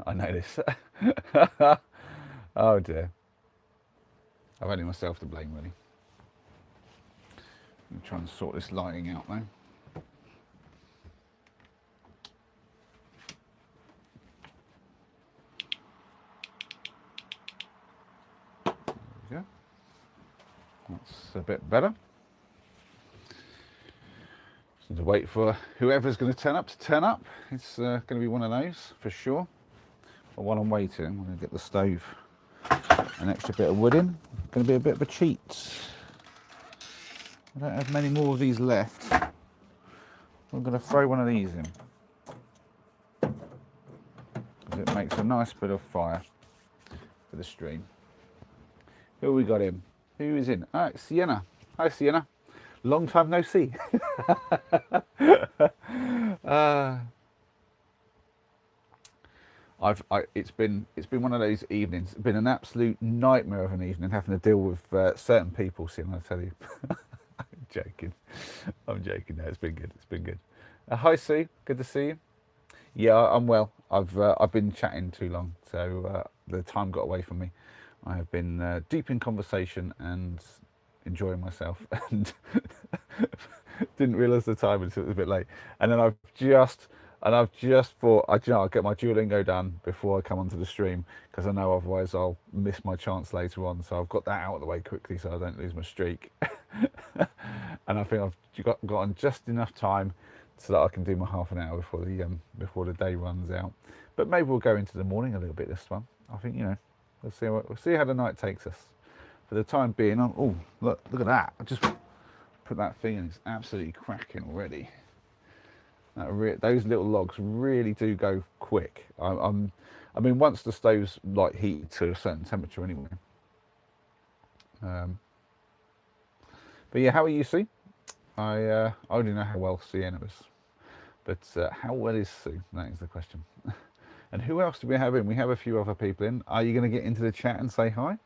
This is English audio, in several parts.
I know this. Oh dear. I've only myself to blame, really. I'm trying to sort this lighting out now. There we go. That's a bit better. Just need to wait for whoever's going to turn up to turn up. It's going to be one of those for sure. But while I'm waiting, I'm going to get the stove an extra bit of wood in. Going to be a bit of a cheat. I don't have many more of these left. I'm going to throw one of these in. Because it makes a nice bit of fire for the stream. Who we got in? Who is in? Ah, it's Sienna. Hi, Sienna. Long time no see. It's been one of those evenings. It's been an absolute nightmare of an evening having to deal with certain people. Sienna, I tell you. I'm joking. I'm joking. No, it's been good. It's been good. Hi, Sue. Good to see you. Yeah, I'm well. I've been chatting too long, so the time got away from me. I have been deep in conversation and enjoying myself, and didn't realise the time until it was a bit late. And then I've just thought, I'll get my Duolingo done before I come onto the stream, because I know otherwise I'll miss my chance later on. So I've got that out of the way quickly so I don't lose my streak. And I think I've got on just enough time so that I can do my half an hour before the day runs out. But maybe we'll go into the morning a little bit this one. I think, we'll see how the night takes us. For the time being, oh look at that! I just put that thing in. It's absolutely cracking already. Those little logs really do go quick. I mean, once the stove's like heated to a certain temperature, anyway. But yeah, how are you, Sue? I already know how well Sienna is, but how well is Sue? That is the question. And who else do we have in? We have a few other people in. Are you going to get into the chat and say hi?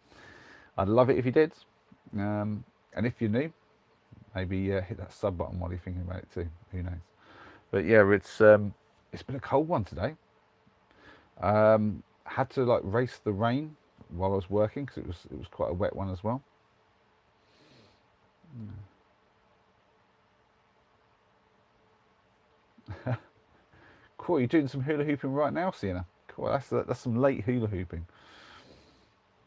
I'd love it if you did. And if you're new, maybe hit that sub button while you're thinking about it too. Who knows? But yeah, it's been a cold one today. Had to like race the rain while I was working because it was quite a wet one as well. Cool, you're doing some hula hooping right now, Sienna. Cool, that's some late hula hooping.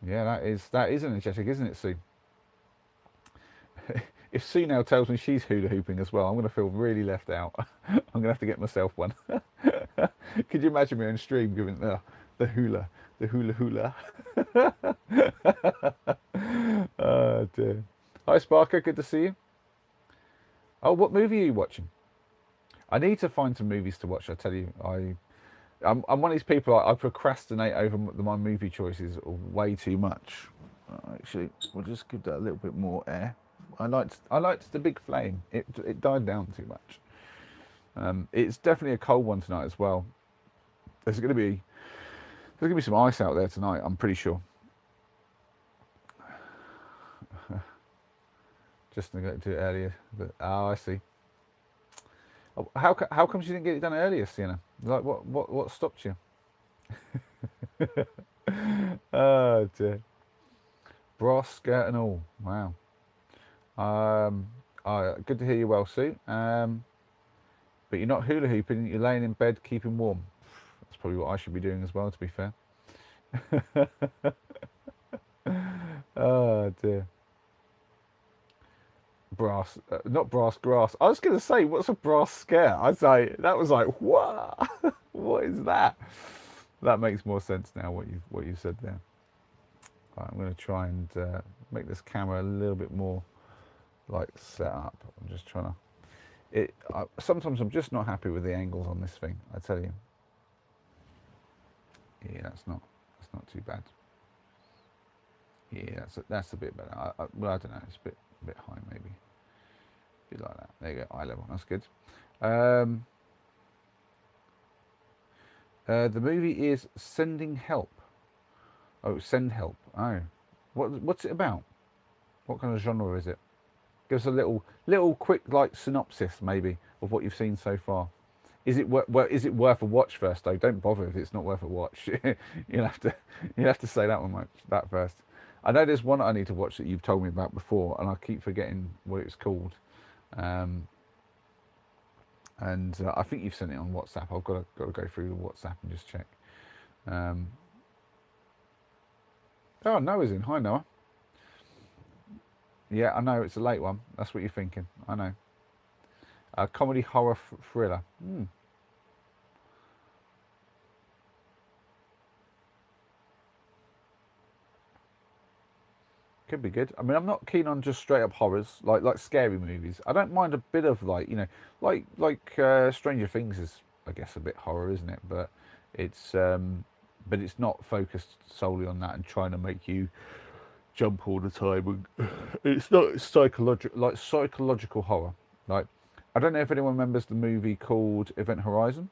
Yeah, that is energetic, isn't it, Sue? If Sue now tells me she's hula hooping as well, I'm going to feel really left out. I'm going to have to get myself one. Could you imagine me on stream giving the hula hula? Oh dear. Hi Sparker, good to see you. Oh, what movie are you watching? I need to find some movies to watch. I tell you, I'm one of these people. I procrastinate over my movie choices way too much. Actually, we'll just give that a little bit more air. I liked the big flame. It died down too much. It's definitely a cold one tonight as well. There's gonna be some ice out there tonight. I'm pretty sure. Just going to do it earlier. But, oh, I see. How come you didn't get it done earlier, Sienna? Like what stopped you? Oh dear. Brass skirt and all. Wow. Good to hear you well, Sue. But you're not hula hooping. You're laying in bed, keeping warm. That's probably what I should be doing as well, to be fair. Oh dear. Brass, not brass grass. I was going to say, what's a brass scare? That was like, what? What is that? That makes more sense now. What you said there. Right, I'm going to try and make this camera a little bit more like set up. I'm just trying to. Sometimes I'm just not happy with the angles on this thing. I tell you. Yeah, that's not too bad. Yeah, that's a bit better. Well, I don't know. It's a bit high maybe. Be like that. There you go, eye level. That's good. The movie is Sending Help. Oh, Send Help. Oh, what's it about? What kind of genre is it? Give us a little quick like synopsis maybe of what you've seen so far. is it worth a watch first though? Don't bother if it's not worth a watch. You'll have to say that one that first. I know there's one I need to watch that you've told me about before, and I keep forgetting what it's called. Um, and I think you've sent it on WhatsApp. I've got to go through the WhatsApp and just check. Um, oh, Noah's in. Hi, Noah. Yeah, I know it's a late one. That's what you're thinking. I know. Comedy horror thriller. Could be good. I mean, I'm not keen on just straight up horrors, like scary movies. I don't mind a bit of like Stranger Things is, I guess, a bit horror, isn't it? But it's not focused solely on that and trying to make you jump all the time. It's not psychological horror. Like, I don't know if anyone remembers the movie called Event Horizon.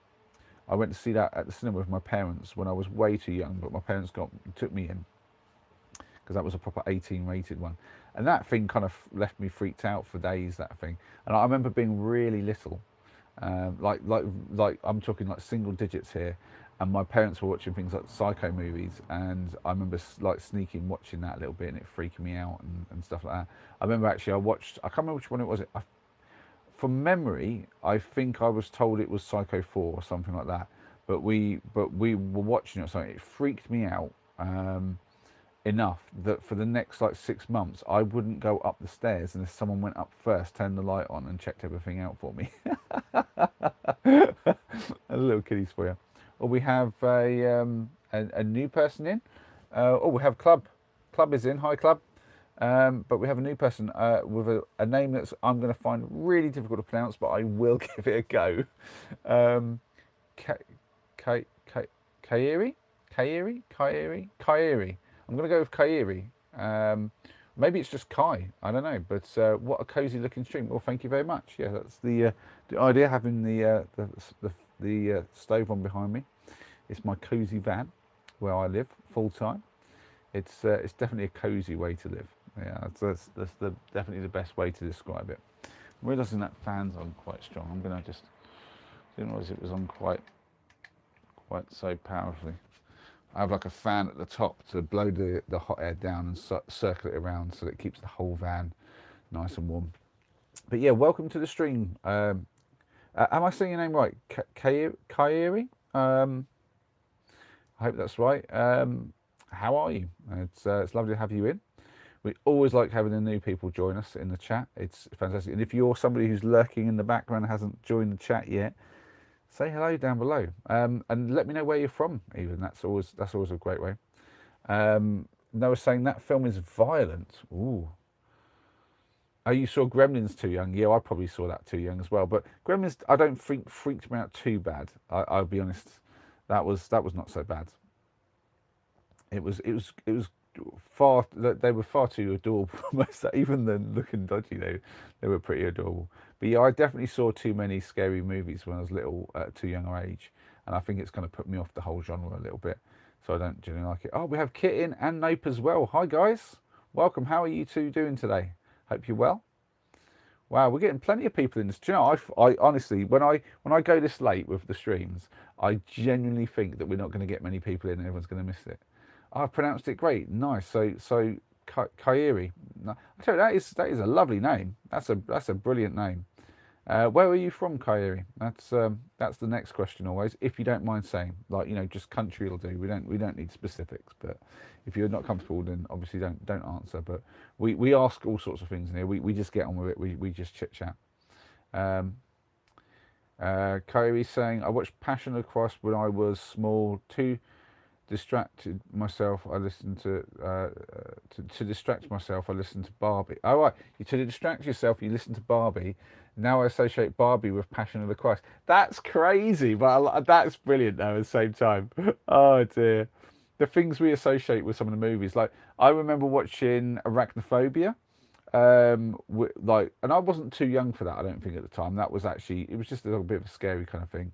I went to see that at the cinema with my parents when I was way too young, but my parents took me in because that was a proper 18 rated one. And that thing kind of left me freaked out for days, that thing. And I remember being really little, like I'm talking like single digits here. And my parents were watching things like Psycho movies, and I remember like sneaking watching that a little bit, and it freaking me out and stuff like that. I remember actually I can't remember which one it was. From memory, I think I was told it was Psycho 4 or something like that. But we were watching it, so it freaked me out enough that for the next like 6 months, I wouldn't go up the stairs unless someone went up first, turned the light on, and checked everything out for me. A little kiddies for you. Well, we have a new person in. We have Club. Club is in. Hi, Club. But we have a new person with a name that's I'm going to find really difficult to pronounce, but I will give it a go. Kairi? Kairi. I'm going to go with Kairi. Maybe it's just Kai. I don't know. But what a cozy looking stream. Well, thank you very much. Yeah, that's the idea, having the stove on behind me. It's my cozy van where I live full time. It's definitely a cozy way to live. Yeah, that's definitely the best way to describe it. I'm realising that fan's on quite strong. I'm gonna just didn't realise it was on quite so powerfully. I have like a fan at the top to blow the hot air down and circle it around so that it keeps the whole van nice and warm. But yeah, welcome to the stream. Am I saying your name right? Kairi? I hope that's right. How are you? It's lovely to have you in. We always like having the new people join us in the chat. It's fantastic. And if you're somebody who's lurking in the background and hasn't joined the chat yet, say hello down below. And let me know where you're from. Even that's always a great way. Noah's saying that film is violent. Ooh. Oh, you saw Gremlins too young? Yeah, I probably saw that too young as well. But Gremlins, I don't think freaked me out too bad. I'll be honest. That was not so bad. It was far. They were far too adorable. Most even then looking dodgy, they were pretty adorable. But yeah, I definitely saw too many scary movies when I was little at too young an age, and I think it's kind of put me off the whole genre a little bit. So I don't generally like it. Oh, we have Kit in and Nope as well. Hi guys, welcome. How are you two doing today? Hope you're well. Wow, we're getting plenty of people in this. Do you know, I honestly, when I go this late with the streams, I genuinely think that we're not going to get many people in and everyone's going to miss it. I've pronounced it great. Nice. So Kairi. I tell you, that is a lovely name. That's a brilliant name. Where are you from, Kairi? That's the next question always. If you don't mind saying, like, just country will do. We don't need specifics, but if you're not comfortable, then obviously don't answer. But we ask all sorts of things in here. We just get on with it. We just chit chat. Kairi's saying, I watched Passion of the Christ when I was small. Too distracted myself. I listened to distract myself. I listened to Barbie. Oh right, to distract yourself, you listen to Barbie. Now I associate Barbie with Passion of the Christ. That's crazy, but that's brilliant though at the same time. Oh dear, the things we associate with some of the movies. Like I remember watching Arachnophobia. And I wasn't too young for that. I don't think at the time. It was just a little bit of a scary kind of thing.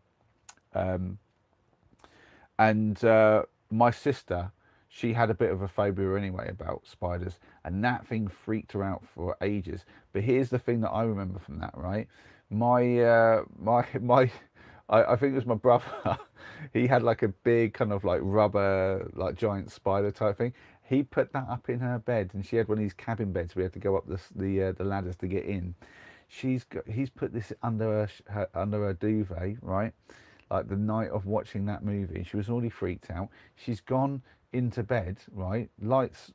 And my sister, she had a bit of a phobia anyway about spiders, and that thing freaked her out for ages. But here's the thing that I remember from that, right? My I think it was my brother. He had like a big kind of like rubber, like giant spider type thing. He put that up in her bed, and she had one of these cabin beds. We had to go up the ladders to get in. He's put this under under her duvet, right? Like the night of watching that movie, she was already freaked out. She's gone into bed, right? Lights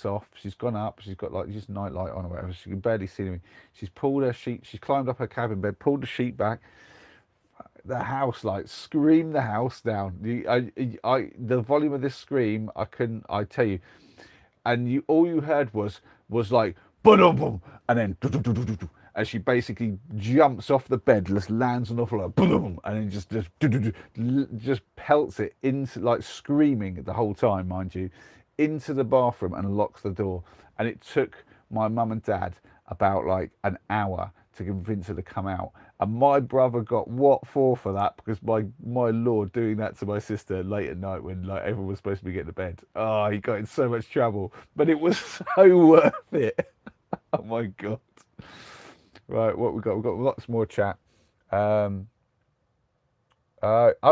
off. She's gone up. She's got like just night light on or whatever. She can barely see me. She's pulled her sheet. She's climbed up her cabin bed, pulled the sheet back. The house, like, screamed the house down. The volume of this scream, I couldn't. I tell you, and all you heard was like boom, boom, and then as she basically jumps off the bed, just lands on the floor, boom, and then just pelts it into, like, screaming the whole time, mind you, into the bathroom and locks the door. And it took my mum and dad about like an hour to convince her to come out. And my brother got what for that, because my lord, doing that to my sister late at night when like everyone was supposed to be getting to bed. Oh, he got in so much trouble, but it was so worth it. Oh my god. Right, what we got? We've got lots more chat. Oh,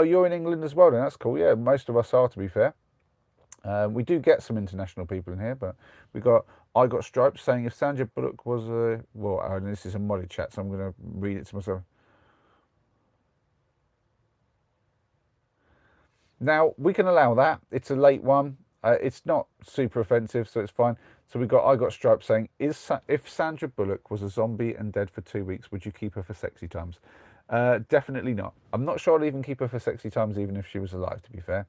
you're in England as well then, that's cool. Yeah, most of us are, to be fair. We do get some international people in here, but we got I got stripes saying if Sandra Bullock was a and this is a modded chat, so I'm going to read it to myself. Now we can allow that. It's a late one. It's not super offensive, so it's fine. So I got stripes saying if Sandra Bullock was a zombie and dead for 2 weeks, would you keep her for sexy times? Definitely not. I'm not sure I'd even keep her for sexy times, even if she was alive, to be fair.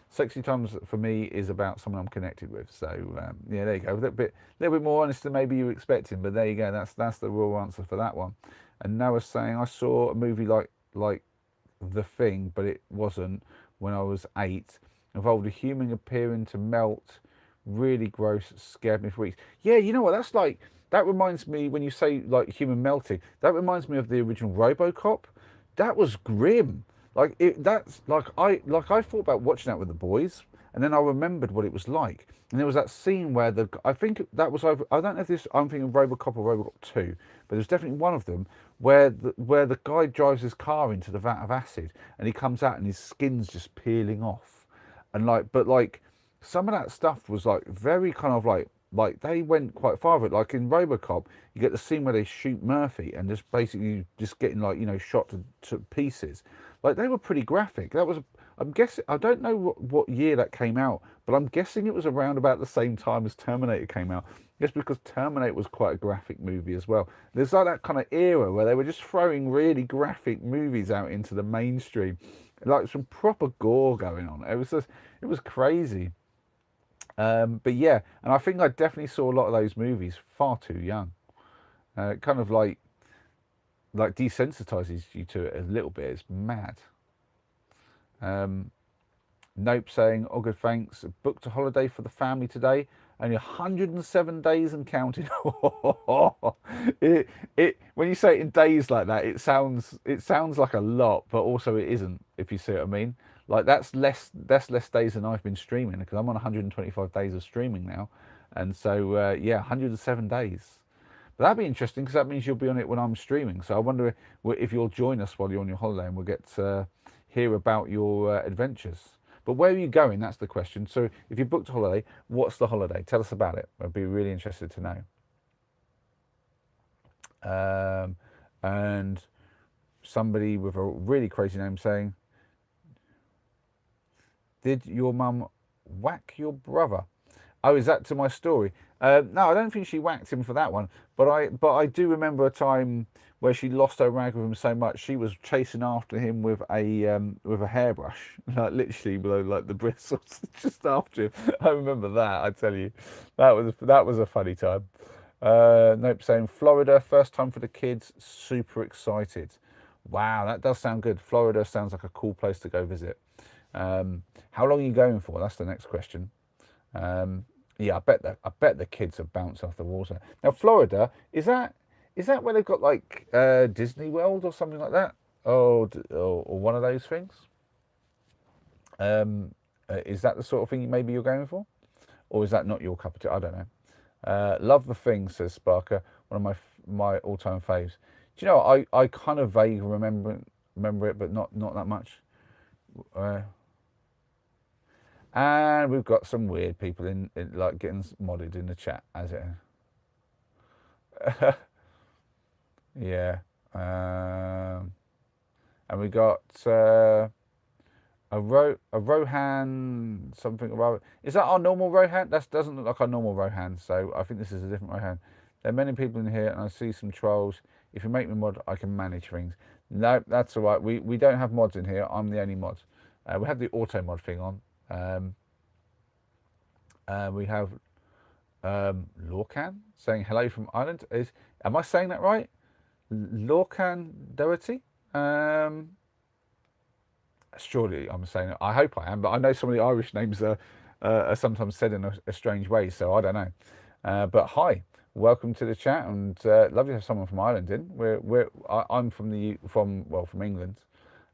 Sexy times for me is about someone I'm connected with. So yeah, there you go. A little bit more honest than maybe you were expecting, but there you go. That's the real answer for that one. And Noah's saying I saw a movie like The Thing, but it wasn't, when I was 8. Involved a human appearing to melt. Really gross. Scared me for weeks. Yeah, you know what? That's like, that reminds me, when you say like human melting, that reminds me of the original RoboCop. That was grim. Like that's like I thought about watching that with the boys, and then I remembered what it was like. And there was that scene where I think that was over. I don't know if this. I'm thinking RoboCop or RoboCop 2, but there's definitely one of them where the guy drives his car into the vat of acid, and he comes out and his skin's just peeling off, and like some of that stuff was like very kind of like they went quite far with it. Like in RoboCop, you get the scene where they shoot Murphy and just basically just getting like, you know, shot to pieces. Like they were pretty graphic. That was, I'm guessing, I don't know what year that came out, but I'm guessing it was around about the same time as Terminator came out. Just because Terminator was quite a graphic movie as well. There's like that kind of era where they were just throwing really graphic movies out into the mainstream, like some proper gore going on. It was crazy. But yeah, and I think I definitely saw a lot of those movies far too young. Kind of like desensitizes you to it a little bit. It's mad. Nope saying, oh good, thanks. Booked a holiday for the family today. Only 107 days and counting. When you say it in days like that, it sounds like a lot, but also it isn't, if you see what I mean. Like that's less days than I've been streaming, because I'm on 125 days of streaming now, and so yeah, 107 days. But that'd be interesting, because that means you'll be on it when I'm streaming. So I wonder if you'll join us while you're on your holiday, and we'll get to hear about your adventures. But where are you going? That's the question. So if you booked a holiday, what's the holiday? Tell us about it. I'd be really interested to know. And somebody with a really crazy name saying, did your mum whack your brother? Oh, is that to my story? No, I don't think she whacked him for that one. But I do remember a time where she lost her rag with him so much she was chasing after him with a hairbrush, like literally below like the bristles, just after him. I remember that. I tell you, that was a funny time. Nope saying Florida, first time for the kids, super excited. Wow, that does sound good. Florida sounds like a cool place to go visit. How long are you going for? That's the next question. Yeah, I bet the kids have bounced off the walls there. Now, Florida, is that where they've got like Disney World or something like that? Or one of those things? Is that the sort of thing maybe you're going for, or is that not your cup of tea? I don't know. Love The Thing, says Sparker. One of my all-time faves. Do you know? I kind of vaguely remember. remember it, but not that much. And we've got some weird people in like getting modded in the chat as it. Yeah. And we got a Rohan something. Is that our normal Rohan? That doesn't look like our normal Rohan. So I think this is a different Rohan. There are many people in here, and I see some trolls. If you make me mod, I can manage things. No, that's all right. We don't have mods in here. I'm the only mod. We have the auto mod thing on. We have Lorcan saying hello from Ireland. Am I saying that right? Lorcan Doherty? Surely I'm saying it. I hope I am, but I know some of the Irish names are sometimes said in a strange way, so I don't know. But hi, welcome to the chat, and lovely to have someone from Ireland in. I'm from England.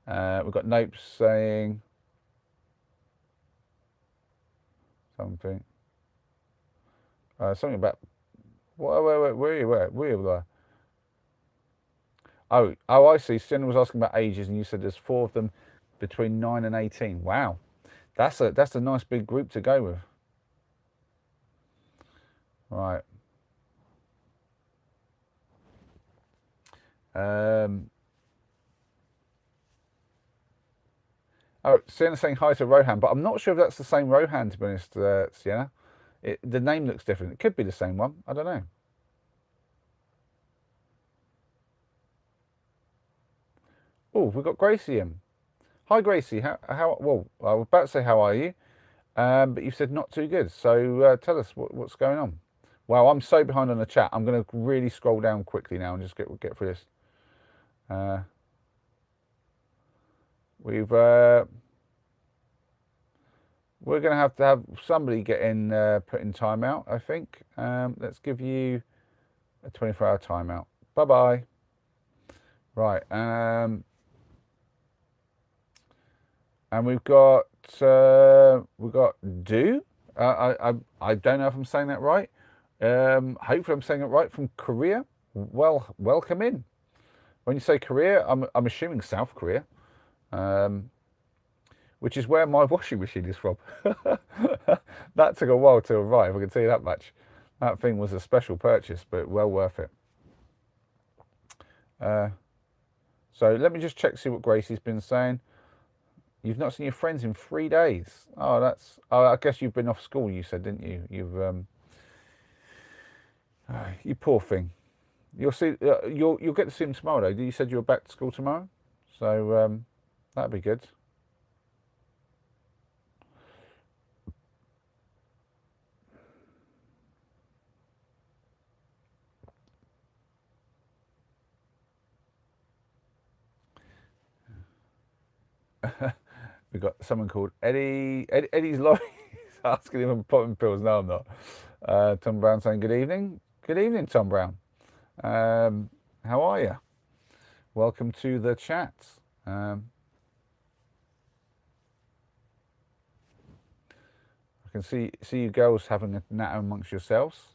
We've got Nope saying something. Something about where are you? Where are you there? Oh, I see. Stina was asking about ages, and you said there's 4 of them between 9 and 18. Wow, that's a nice big group to go with. Right. Oh, Sienna's saying hi to Rohan, but I'm not sure if that's the same Rohan, to be honest, Sienna. The name looks different. It could be the same one. I don't know. Oh, we've got Gracie in. Hi, Gracie. Well, I was about to say how are you, but you said not too good. So tell us what's going on. Wow, I'm so behind on the chat. I'm going to really scroll down quickly now and just get through this. We're going to have somebody put in timeout, I think. Let's give you a 24-hour timeout. Bye-bye. Right. And we've got Do. I don't know if I'm saying that right. Hopefully I'm saying it right, from Korea. Well, welcome in. When you say Korea, I'm assuming South Korea. Which is where my washing machine is from. That took a while to arrive, I can tell you that much. That thing was a special purchase, but well worth it. So let me just check, see what Gracie's been saying. You've not seen your friends in 3 days. Oh, I guess you've been off school, you said, didn't you? You poor thing. You'll get to see them tomorrow, though. You said you were back to school tomorrow, so that'd be good. We've got someone called Eddie. Eddie's Lorry asking him about popping pills. No, I'm not. Tom Brown saying good evening. Good evening, Tom Brown. How are you? Welcome to the chat. I can see you girls having a natter amongst yourselves.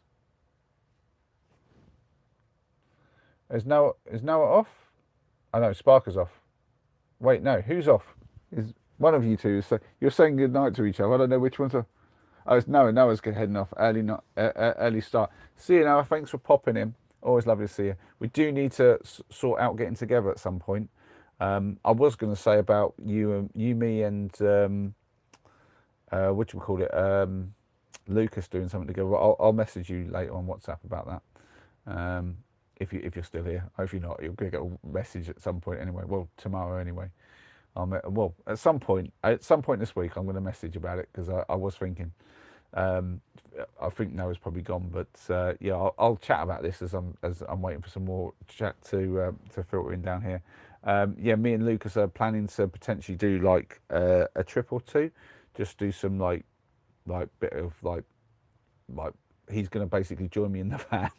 Is Noah off? Oh no, Sparker's off. Wait, no, who's off? Is one of you two? So you're saying good night to each other. I don't know which one's off. Oh, it's Noah. Noah's heading off. Early start. See you, Noah. Thanks for popping in. Always lovely to see you. We do need to sort out getting together at some point. I was going to say about you, me, and what do we call it? Lucas doing something together. I'll message you later on WhatsApp about that. If you're still here. Hopefully not. You'll get a message at some point anyway. Well, tomorrow anyway. Well, at some point this week, I'm going to message about it, because I was thinking. I think Noah's probably gone, but yeah, I'll chat about this as I'm waiting for some more chat to filter in down here. Yeah, me and Lucas are planning to potentially do like a trip or two, just do some like bit of like he's going to basically join me in the van,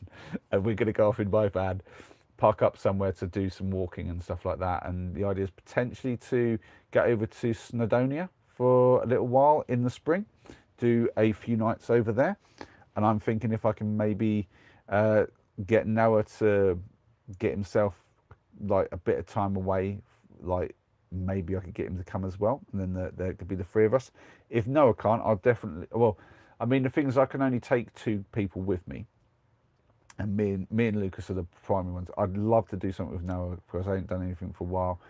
and we're going to go off in my van, park up somewhere to do some walking and stuff like that. And the idea is potentially to get over to Snowdonia for a little while in the spring, do a few nights over there. And I'm thinking if I can maybe get Noah to get himself like a bit of time away like maybe I could get him to come as well, and then there could be the three of us. If Noah can't, I'll definitely. Well, I mean, the thing is, I can only take two people with me, and me and Lucas are the primary ones. I'd love to do something with Noah because I ain't done anything for a while.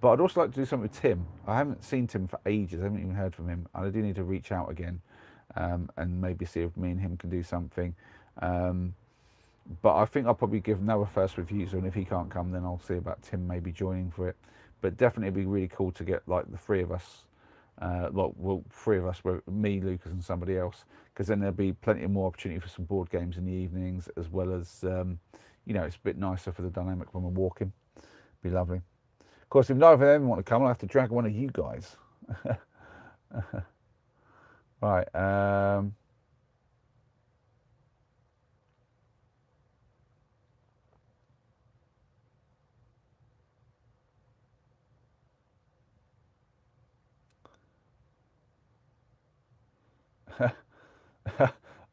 But I'd also like to do something with Tim. I haven't seen Tim for ages. I haven't even heard from him. And I do need to reach out again, and maybe see if me and him can do something. Um, but I think I'll probably give Noah first refusal, and if he can't come, then I'll see about Tim maybe joining for it. But definitely it'd be really cool to get like the three of us, three of us, me, Lucas, and somebody else, because then there'll be plenty more opportunity for some board games in the evenings, as well as, it's a bit nicer for the dynamic when we're walking. Be lovely. Of course, if neither of them want to come, I'll have to drag one of you guys. Right.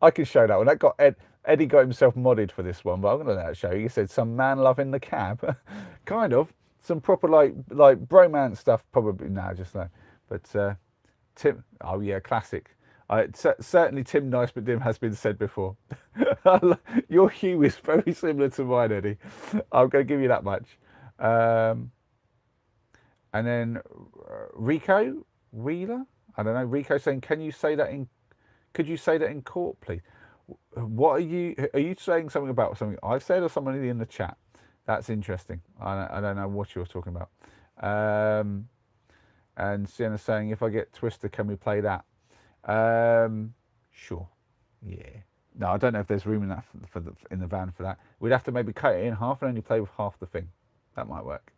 I can show that one. That got Eddie got himself modded for this one, but I'm going to let that show you. He said some man love in the cab, kind of some proper like bromance stuff. Probably just no. But Tim, oh yeah, classic. Certainly Tim Nice, but Dim has been said before. Your hue is very similar to mine, Eddie. I'm going to give you that much. And then Rico Wheeler, I don't know. Rico saying, "Can you say that in? Could you say that in court, please?" What are you? Are you saying something about something I've said or somebody in the chat? That's interesting. I don't know what you're talking about. And Sienna's saying, "If I get Twister, can we play that?" Sure. Yeah. No, I don't know if there's room in that in the van for that. We'd have to maybe cut it in half and only play with half the thing. That might work.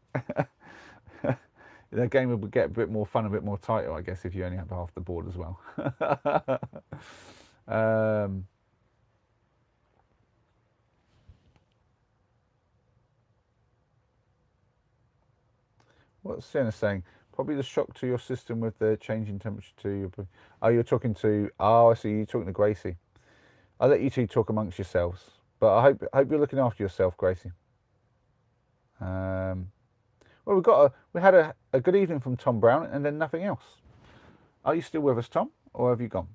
The game would get a bit more fun, a bit more tighter, I guess, if you only have half the board as well. What's Sienna saying? Probably the shock to your system with the changing temperature to your. Oh, you're talking to. Oh, I see. You're talking to Gracie. I'll let you two talk amongst yourselves. But I hope you're looking after yourself, Gracie. Well, we had a good evening from Tom Brown, and then nothing else. Are you still with us, Tom, or have you gone?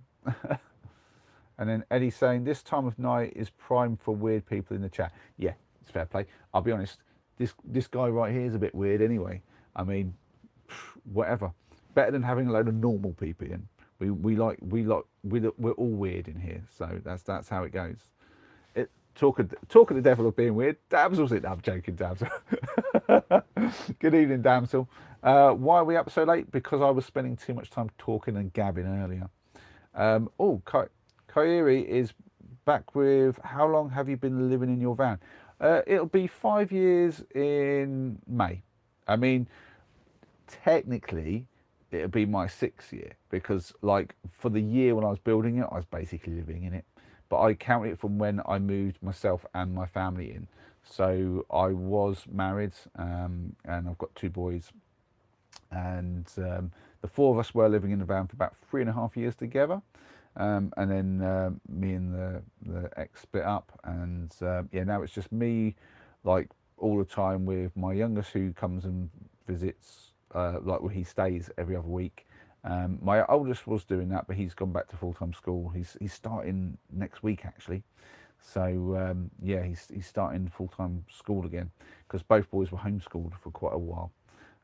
And then Eddie saying this time of night is prime for weird people in the chat. Yeah, it's fair play. I'll be honest. This guy right here is a bit weird anyway. I mean, whatever. Better than having a load of normal people in. We're all weird in here, so that's how it goes. Talk of the devil of being weird. Damsel's it. I'm joking, Damsel. Good evening, Damsel. Why are we up so late? Because I was spending too much time talking and gabbing earlier. Kairi is back with, how long have you been living in your van? It'll be 5 years in May. I mean, technically, it'll be my 6th year because, like, for the year when I was building it, I was basically living in it. But I count it from when I moved myself and my family in. So I was married, and I've got 2 boys. And the 4 of us were living in the van for about 3.5 years together. And then me and the ex split up, and now it's just me, like, all the time with my youngest, who comes and visits, where he stays every other week. My oldest was doing that, but he's gone back to full-time school. He's starting next week actually, so he's starting full-time school again, because both boys were homeschooled for quite a while,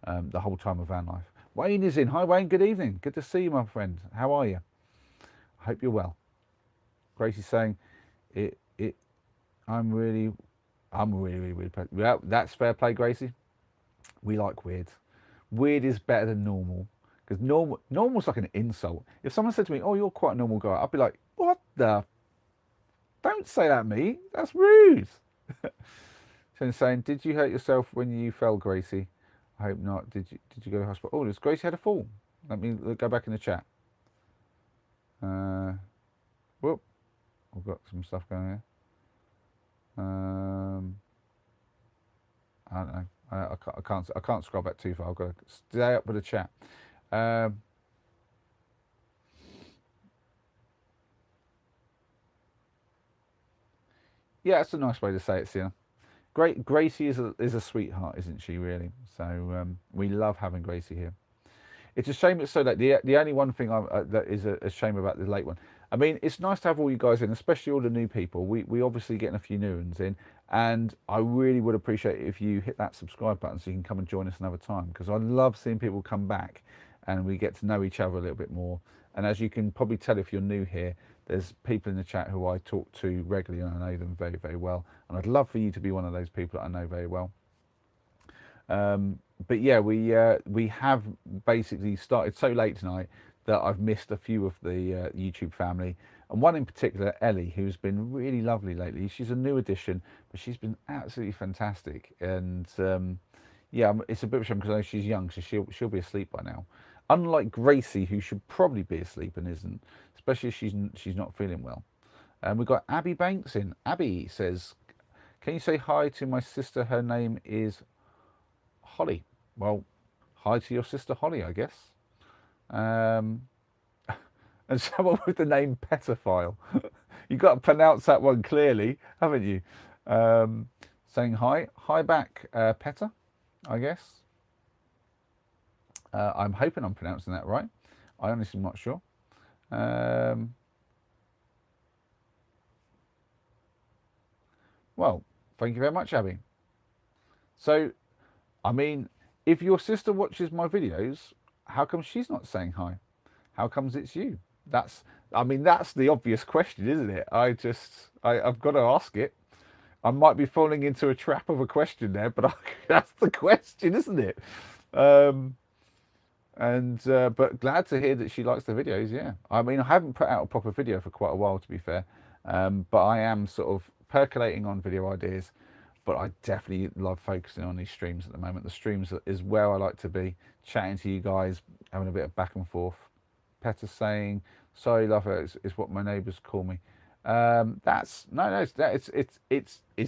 the whole time of van life. Wayne is in. Hi Wayne, good evening. Good to see you, my friend. How are you? I hope you're well. Gracie's saying, I'm really weird. Yeah, that's fair play, Gracie. We like weird. Weird is better than normal, because normal's like an insult. If someone said to me, "Oh, you're quite a normal guy," I'd be like, "What the? Don't say that to me. That's rude." So saying, "Did you hurt yourself when you fell, Gracie?" I hope not. Did you go to the hospital? Oh, does Gracie had a fall? Let me go back in the chat. Whoop, I've got some stuff going here. I don't know. I can't scroll back too far. I've got to stay up with the chat. Yeah, that's a nice way to say it, Sienna. Gracie is a sweetheart, isn't she? Really. So we love having Gracie here. It's a shame it's so late. The only one thing that is a shame about the late one. I mean, it's nice to have all you guys in, especially all the new people. We obviously getting a few new ones in, and I really would appreciate it if you hit that subscribe button so you can come and join us another time, because I love seeing people come back and we get to know each other a little bit more. And as you can probably tell if you're new here, there's people in the chat who I talk to regularly and I know them very, very well. And I'd love for you to be one of those people that I know very well. But yeah, we have basically started so late tonight that I've missed a few of the YouTube family, and one in particular, Ellie, who's been really lovely lately. She's a new addition, but she's been absolutely fantastic. And yeah, it's a bit of a shame because I know she's young, so she'll be asleep by now. Unlike Gracie, who should probably be asleep and isn't, especially if she's not feeling well. And we've got Abby Banks in. Abby says, "Can you say hi to my sister? Her name is Holly." Well, hi to your sister Holly, I guess. And someone with the name Petaphile. You've got to pronounce that one clearly, haven't you? Saying hi. Hi back, Peta, I guess. I'm hoping I'm pronouncing that right. I honestly am not sure. Well, thank you very much, Abby. So, I mean, if your sister watches my videos, how come she's not saying hi? How comes it's you? I mean, that's the obvious question, isn't it? I've got to ask it. I might be falling into a trap of a question there, but that's the question, isn't it? But glad to hear that she likes the videos. Yeah, I mean, I haven't put out a proper video for quite a while, to be fair. But I am sort of percolating on video ideas. But I definitely love focusing on these streams at the moment. The streams is where I like to be, chatting to you guys, having a bit of back and forth. Petter saying, "Sorry, lover, it's what my neighbours call me." It's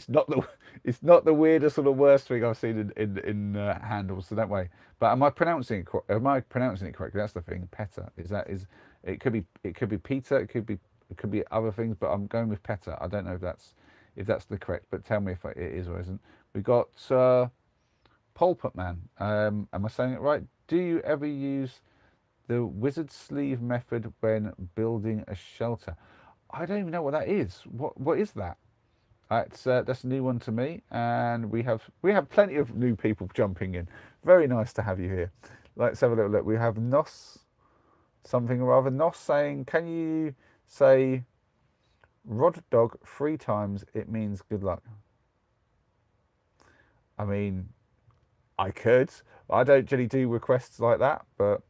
not the weirdest or the worst thing I've seen in handles. So don't worry. But am I pronouncing it? Am I pronouncing it correctly? That's the thing. Petter is it could be Peter. It could be other things. But I'm going with Petter. I don't know if that's the correct. But tell me if it is or isn't. We got Pulpit Man. Am I saying it right? Do you ever use the wizard sleeve method when building a shelter? I don't even know what that is. What is that? That's a new one to me, and we have plenty of new people jumping in. Very nice to have you here. Let's have a little look. We have Nos something or other. Nos saying, "Can you say Rod Dog 3 times? It means good luck." I mean, I could. I don't really do requests like that, but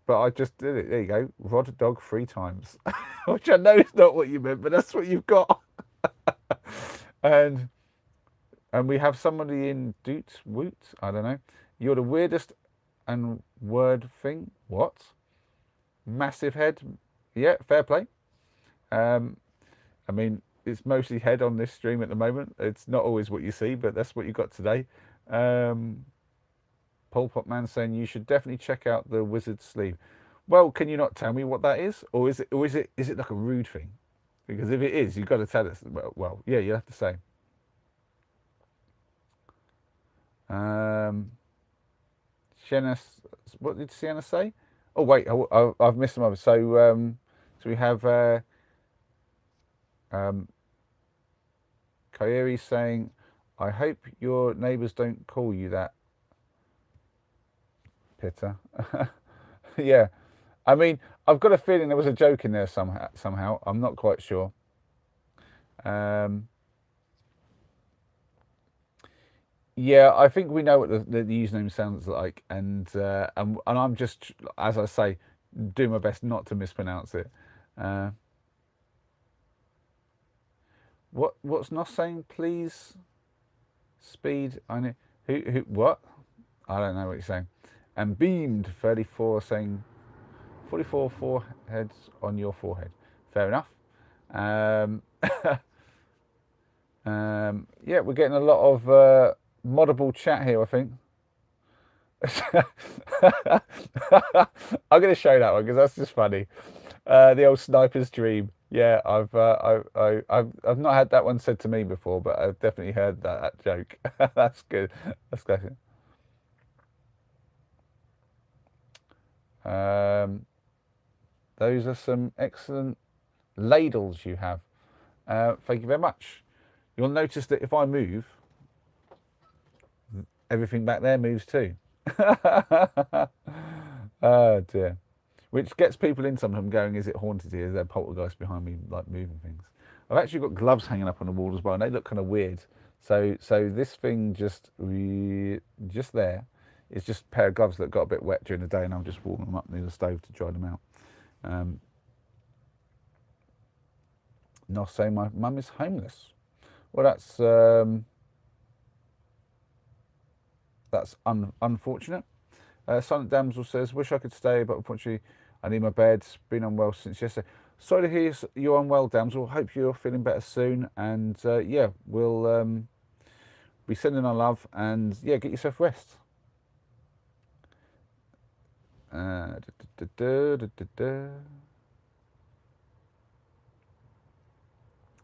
I just did it. There you go. Rod Dog 3 times. Which I know is not what you meant, but that's what you've got. and we have somebody in Doot Woot. I don't know. You're the weirdest and word thing. What? Massive head. Yeah, fair play. I mean, it's mostly head on this stream at the moment. It's not always what you see, but that's what you got today. Pol Pot Man saying you should definitely check out the wizard sleeve. Well, can you not tell me what that is, or is it like a rude thing? Because if it is, you've got to tell us. Well, yeah, you have to say. Sienna, what did Sienna say? Oh wait, I've missed some others. So we have Kairi saying, "I hope your neighbours don't call you that, Pitter." Yeah, I mean, I've got a feeling there was a joke in there somehow. I'm not quite sure. Yeah, I think we know what the username sounds like, and I'm just, as I say, doing my best not to mispronounce it. What's not saying? Please, speed. I know who what? I don't know what you're saying. And beamed 34 saying 44 foreheads on your forehead. Fair enough. Yeah, we're getting a lot of moddable chat here, I think. I'm going to show that one because that's just funny. The old sniper's dream. Yeah, I've not had that one said to me before, but I've definitely heard that joke. That's good. That's good. Um, those are some excellent ladles you have. Thank you very much. You'll notice that if I move, everything back there moves too. Oh dear. Which gets people in sometimes going, is it haunted here? Is there poltergeist behind me, like moving things? I've actually got gloves hanging up on the wall as well, and they look kind of weird. So this thing just there is just a pair of gloves that got a bit wet during the day, and I'm just warming them up near the stove to dry them out. Not saying my mum is homeless. Well, that's unfortunate. Silent Damsel says, wish I could stay, but unfortunately I need my bed. Been unwell since yesterday. Sorry to hear you're unwell, Damsel. Hope you're feeling better soon. And yeah, we'll be sending our love. And yeah, get yourself rest.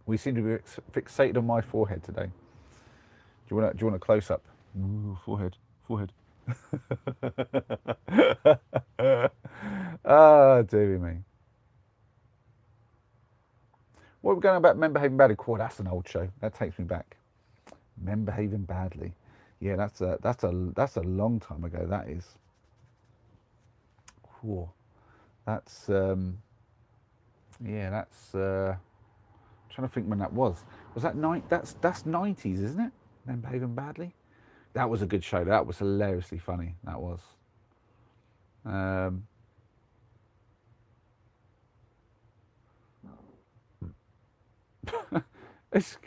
We seem to be fixated on my forehead today. Do you want a close up? Ooh, forehead. Ah, dearie me. What are we going about men behaving badly? Cool, that's an old show. That takes me back. Men behaving badly. Yeah, that's a long time ago. That is. Cool. That's yeah. I'm trying to think when that was. Was that night? That's 90s, isn't it? Men behaving badly. That was a good show. That was hilariously funny. That was. It's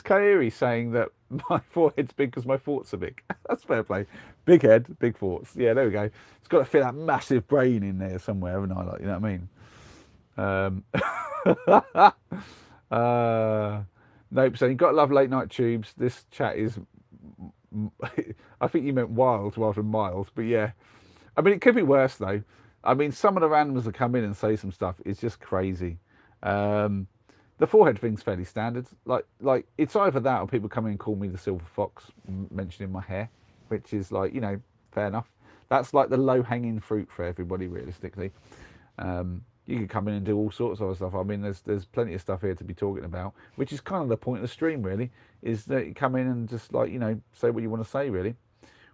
Kairi saying that my forehead's big because my thoughts are big. That's fair play. Big head, big thoughts. Yeah, there we go. It's got to fit that massive brain in there somewhere, haven't I? Like, you know what I mean? Nope. So you've got to love late night tubes. This chat is. I think you meant wild rather than mild, but yeah. I mean, it could be worse though. I mean, some of the randoms that come in and say some stuff is just crazy. The forehead thing's fairly standard. Like it's either that or people come in and call me the silver fox, mentioning my hair, which is like, you know, fair enough. That's like the low hanging fruit for everybody, realistically. You can come in and do all sorts of other stuff. I mean, there's plenty of stuff here to be talking about, which is kind of the point of the stream, really, is that you come in and just like, you know, say what you want to say, really.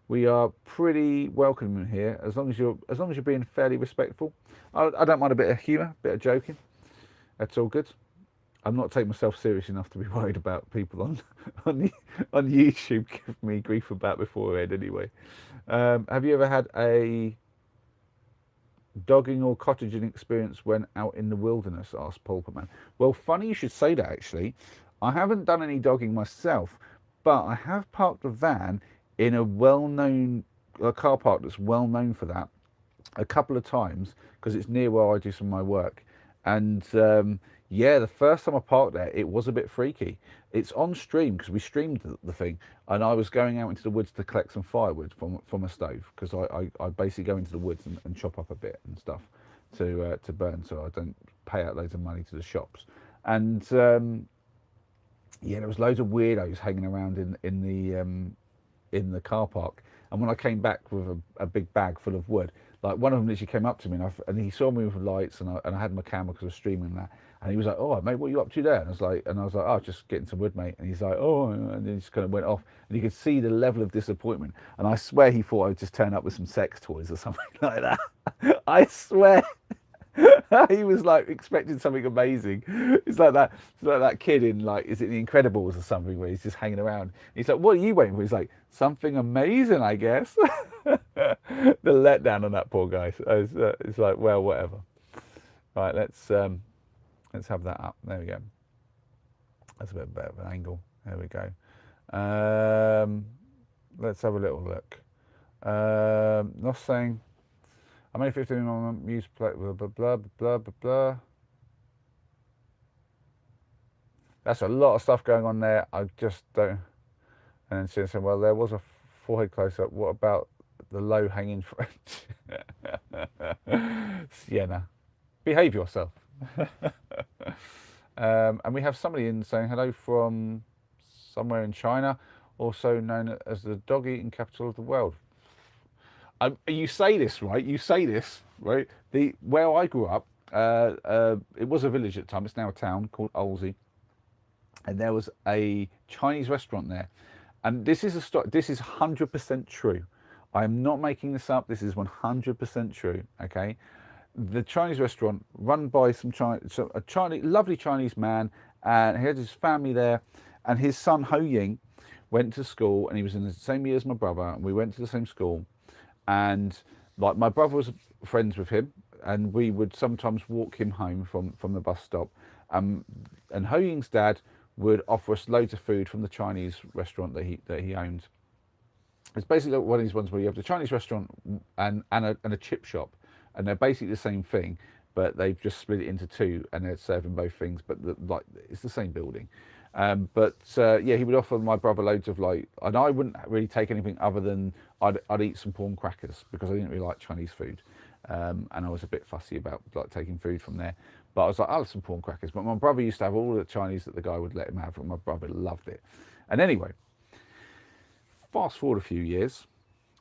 We are pretty welcoming here, as long as you're being fairly respectful. I don't mind a bit of humour, a bit of joking. That's all good. I'm not taking myself serious enough to be worried about people on YouTube giving me grief about beforehand. Anyway, have you ever had a dogging or cottaging experience when out in the wilderness? Asked Pulperman. Well, funny you should say that. Actually, I haven't done any dogging myself, but I have parked a van in a well-known car park that's well known for that a couple of times because it's near where I do some of my work. And yeah, the first time I parked there, it was a bit freaky. It's on stream because we streamed the thing, and I was going out into the woods to collect some firewood from a stove because I basically go into the woods and chop up a bit and stuff to burn, so I don't pay out loads of money to the shops. And yeah, there was loads of weirdos hanging around in the car park. And when I came back with a big bag full of wood, like one of them literally came up to me and he saw me with lights and I had my camera because I was streaming that. And he was like, "Oh, mate, what are you up to there?" And I was like, "Oh, just getting some wood, mate." And he's like, "Oh," and then he just kind of went off. And you could see the level of disappointment. And I swear he thought I would just turn up with some sex toys or something like that. I swear. He was like expecting something amazing. It's like that kid in, like, is it The Incredibles or something, where he's just hanging around. He's like, "What are you waiting for?" He's like, "Something amazing, I guess." The letdown on that poor guy. It's like, well, whatever. Right, let's have that up. There we go. That's a bit better of an angle. There we go. Let's have a little look. Not saying. I'm only 15 in my music play, blah, blah, blah, blah, blah, blah. That's a lot of stuff going on there. I just don't. And then she's saying, well, there was a forehead close up. What about the low hanging fruit? Sienna, behave yourself. And we have somebody in saying hello from somewhere in China, also known as the dog eating capital of the world. You say this, right? You say this, right? The where I grew up, it was a village at the time. It's now a town called Olsey, and there was a Chinese restaurant there. And this is a story. This is 100% true. I am not making this up. This is 100% true. Okay, the Chinese restaurant run by a Chinese, lovely Chinese man, and he had his family there, and his son Ho Ying went to school, and he was in the same year as my brother, and we went to the same school, and like my brother was friends with him, and we would sometimes walk him home from the bus stop, and Ho Ying's dad would offer us loads of food from the Chinese restaurant that he owned. It's basically like one of these ones where you have the Chinese restaurant and a chip shop, and they're basically the same thing, but they've just split it into two, and they're serving both things. But like it's the same building. Yeah, he would offer my brother loads of like, and I wouldn't really take anything other than I'd eat some prawn crackers because I didn't really like Chinese food, and I was a bit fussy about like taking food from there. But I was like, I'll have some prawn crackers. But my brother used to have all the Chinese that the guy would let him have, and my brother loved it. And anyway, fast forward a few years,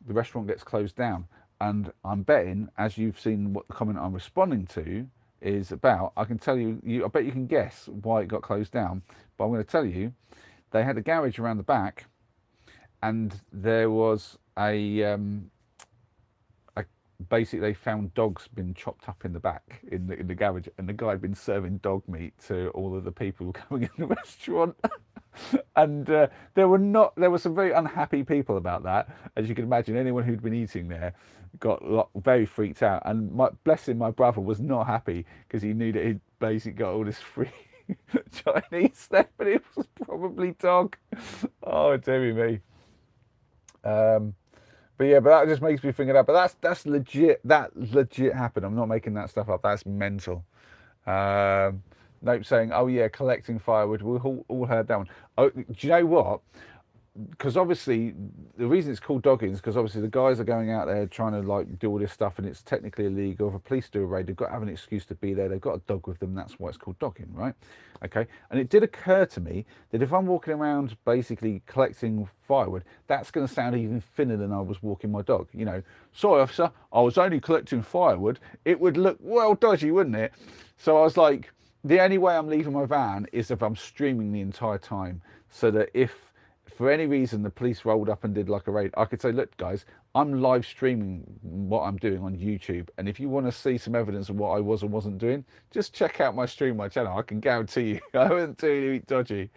the restaurant gets closed down, and I'm betting, as you've seen what the comment I'm responding to is about, I can tell you, I bet you can guess why it got closed down, but I'm going to tell you, they had a garage around the back, and there was basically they found dogs been chopped up in the back in the garage, and the guy had been serving dog meat to all of the people coming in the restaurant. And there were some very unhappy people about that, as you can imagine. Anyone who'd been eating there got very freaked out, and bless him, my brother was not happy because he knew that he'd basically got all this free Chinese stuff, but it was probably dog. Oh dear me. But yeah, but that just makes me think of that. But that's legit. That legit happened. I'm not making that stuff up. That's mental. Nope, saying, "Oh yeah, collecting firewood." We've all heard that one. Oh, do you know what? Because obviously the reason it's called dogging is because obviously the guys are going out there trying to like do all this stuff, and it's technically illegal. If the police do a raid, they've got to have an excuse to be there. They've got a dog with them. That's why it's called dogging, right? Okay. And it did occur to me that if I'm walking around basically collecting firewood, that's going to sound even thinner than I was walking my dog. You know, sorry officer, I was only collecting firewood. It would look well dodgy, wouldn't it? So I was like, the only way I'm leaving my van is if I'm streaming the entire time, so that if for any reason the police rolled up and did like a raid, I could say, look guys, I'm live streaming what I'm doing on YouTube, and if you want to see some evidence of what I was and wasn't doing, just check out my stream, my channel. I can guarantee you I wouldn't do anything dodgy.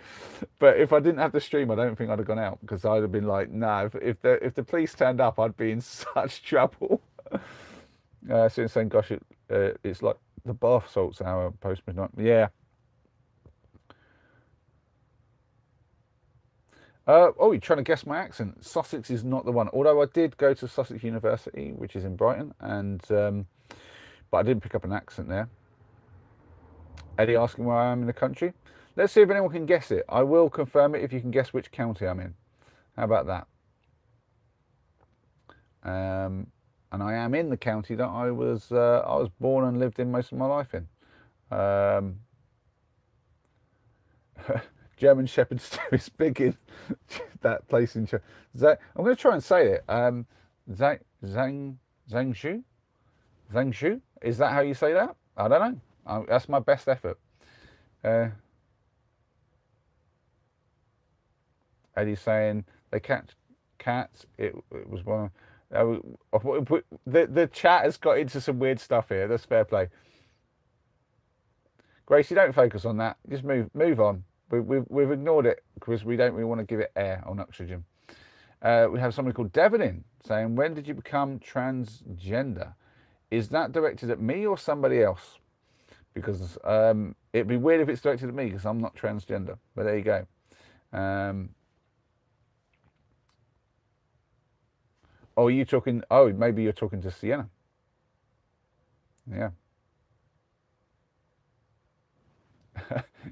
But if I didn't have the stream, I don't think I'd have gone out, because I'd have been like, nah, if the police turned up, I'd be in such trouble. So saying, gosh, it's like the bath salts hour post midnight. Yeah. Oh, you're trying to guess my accent. Sussex is not the one. Although I did go to Sussex University, which is in Brighton, and but I didn't pick up an accent there. Eddie asking where I am in the country. Let's see if anyone can guess it. I will confirm it if you can guess which county I'm in. How about that? And I am in the county that I was born and lived in most of my life in. German Shepherd stew is big in that place in I'm going to try and say it. Zangshu? Zangshu? Is that how you say that? I don't know. That's my best effort. Eddie's saying they catch cats. It was one. The chat has got into some weird stuff here. That's fair play. Gracie, don't focus on that. Just move on. We've ignored it because we don't really want to give it air on oxygen. We have somebody called Devon in saying, when did you become transgender? Is that directed at me or somebody else? Because it'd be weird if it's directed at me because I'm not transgender. But there you go. Oh, are you talking? Oh, maybe you're talking to Sienna. Yeah.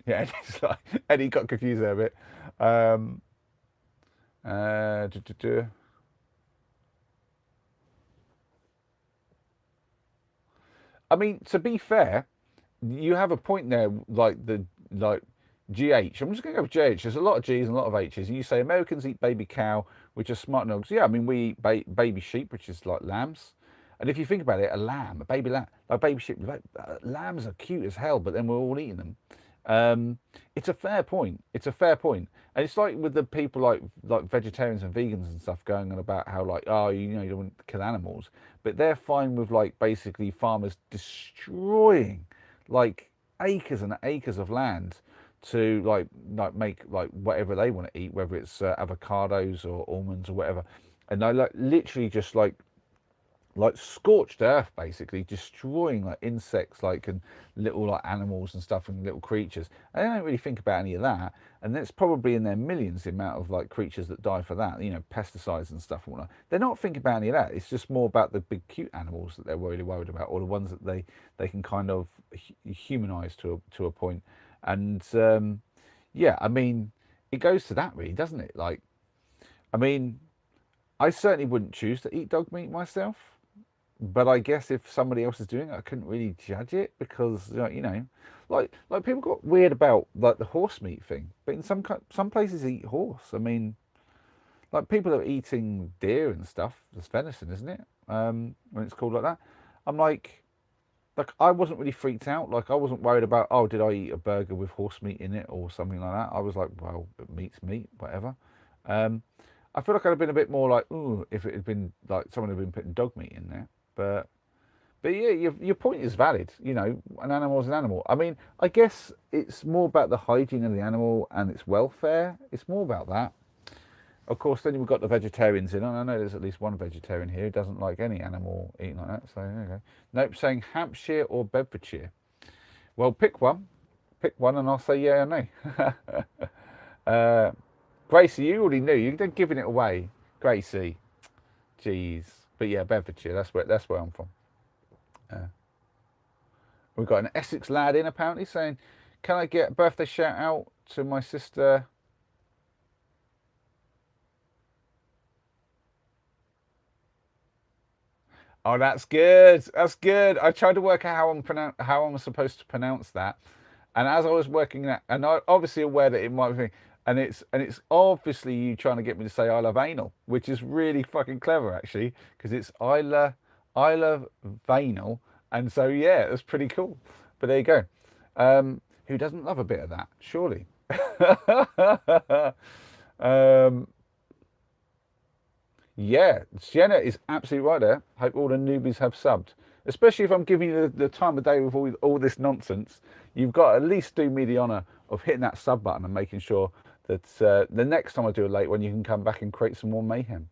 Yeah, Eddie got confused there a bit. I mean, to be fair, you have a point there, like the like GH. I'm just going to go with GH. There's a lot of G's and a lot of H's. And you say Americans eat baby cow, which are smart dogs. Yeah, I mean we eat baby sheep, which is like lambs. And if you think about it, a lamb, a baby lamb, like baby sheep, lambs are cute as hell, but then we're all eating them. It's a fair point. It's a fair point. And it's like with the people like vegetarians and vegans and stuff going on about how like, oh, you know, you don't want to kill animals, but they're fine with like basically farmers destroying like acres and acres of land to like make like whatever they want to eat, whether it's avocados or almonds or whatever, and they like literally just like scorched earth, basically destroying like insects, like and little like animals and stuff and little creatures. And they don't really think about any of that, and it's probably in their millions the amount of like creatures that die for that, you know, pesticides and stuff and whatnot. They're not thinking about any of that. It's just more about the big cute animals that they're really worried about, or the ones that they can kind of humanize to a point. And yeah, I mean, it goes to that really, doesn't it? Like, I mean, I certainly wouldn't choose to eat dog meat myself, but I guess if somebody else is doing it, I couldn't really judge it because you know, like people got weird about like the horse meat thing, but in some places eat horse. I mean, like people are eating deer and stuff. That's venison, isn't it? When it's called like that, I'm like I wasn't really freaked out. Like I wasn't worried about, oh, did I eat a burger with horse meat in it or something like that. I was like, well, meat's meat, whatever. I feel like I'd have been a bit more like, ooh, if it had been like someone had been putting dog meat in there. But yeah, your point is valid. You know, an animal is an animal. I mean, I guess it's more about the hygiene of the animal and its welfare. It's more about that. Of course, then we've got the vegetarians in, and I know there's at least one vegetarian here who doesn't like any animal eating like that. So there you go. Nope, saying Hampshire or Bedfordshire. Well, pick one, and I'll say yeah or no. Gracie, you already knew. You're giving it away, Gracie. Jeez, but yeah, Bedfordshire. That's where I'm from. We've got an Essex lad in apparently saying, "Can I get a birthday shout out to my sister?" Oh, that's good. That's good. I tried to work out how I'm supposed to pronounce that, and as I was working that, and I obviously aware that it might be, and it's obviously you trying to get me to say I love anal, which is really fucking clever actually, because it's I love Vanal, and so yeah, that's pretty cool. But there you go. Who doesn't love a bit of that? Surely. um, Yeah, Sienna is absolutely right there. Hope all the newbies have subbed. Especially if I'm giving you the time of day with all this nonsense. You've got to at least do me the honour of hitting that sub button and making sure that the next time I do a late one, you can come back and create some more mayhem.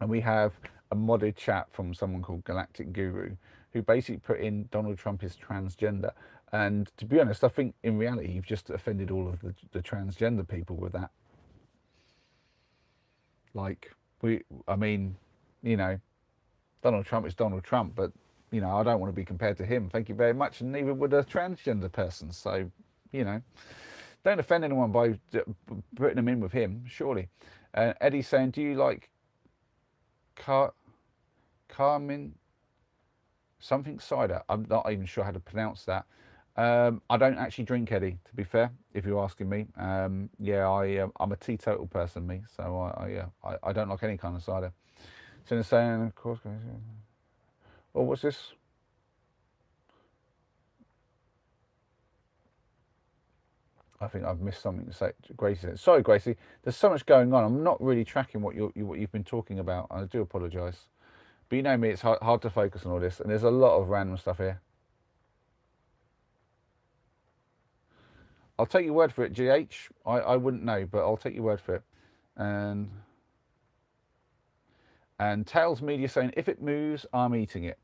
And we have a modded chat from someone called Galactic Guru, who basically put in Donald Trump is transgender. And to be honest, I think in reality, you've just offended all of the transgender people with that. Like I mean, you know, Donald Trump is Donald Trump, but you know, I don't want to be compared to him. Thank you very much, and neither would a transgender person. So, you know, don't offend anyone by putting them in with him. Surely. Eddie's saying, do you like Carmen something cider? I'm not even sure how to pronounce that. I don't actually drink, Eddie, to be fair, if you're asking me. Yeah, I'm a teetotal person, me, so I don't like any kind of cider. So they're saying, of course, oh, what's this? I think I've missed something to say. Gracie said, sorry, Gracie, there's so much going on. I'm not really tracking what you've been talking about. I do apologise. But you know me, it's hard to focus on all this, and there's a lot of random stuff here. I'll take your word for it, GH. I wouldn't know, but I'll take your word for it. And Tails Media saying, if it moves, I'm eating it.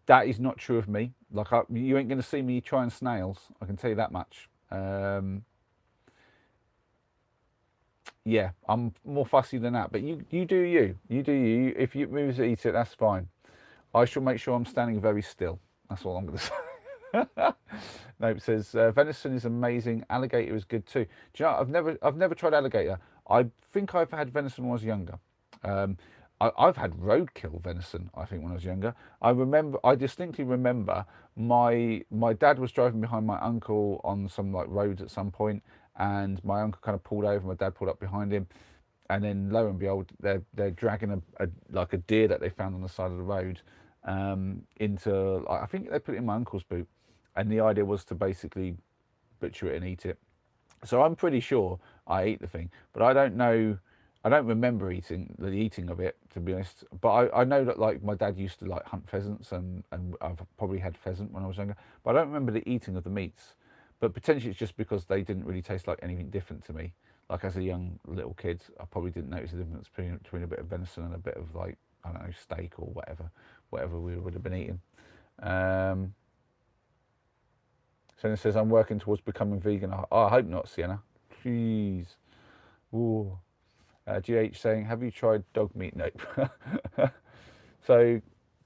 That is not true of me. Like you ain't going to see me trying snails. I can tell you that much. Yeah, I'm more fussy than that. But you do you. You do you. If it moves, eat it. That's fine. I shall make sure I'm standing very still. That's all I'm going to say. No, it says venison is amazing. Alligator is good too. Do you know, I've never tried alligator. I think I've had venison when I was younger. I've had roadkill venison. I think when I was younger, I distinctly remember my dad was driving behind my uncle on some like roads at some point, and my uncle kind of pulled over. My dad pulled up behind him, and then lo and behold, they're dragging a like a deer that they found on the side of the road into. I think they put it in my uncle's boot, and the idea was to basically butcher it and eat it. So I'm pretty sure I ate the thing, but I don't know. I don't remember eating the eating of it, to be honest. But I know that like my dad used to like hunt pheasants, and I've probably had pheasant when I was younger. But I don't remember the eating of the meats. But potentially it's just because they didn't really taste like anything different to me. Like as a young little kid, I probably didn't notice the difference between a bit of venison and a bit of like, I don't know, steak or whatever we would have been eating. Um, Sienna says I'm working towards becoming vegan. I hope not, Sienna. Jeez. Ooh. GH saying, have you tried dog meat? Nope. So,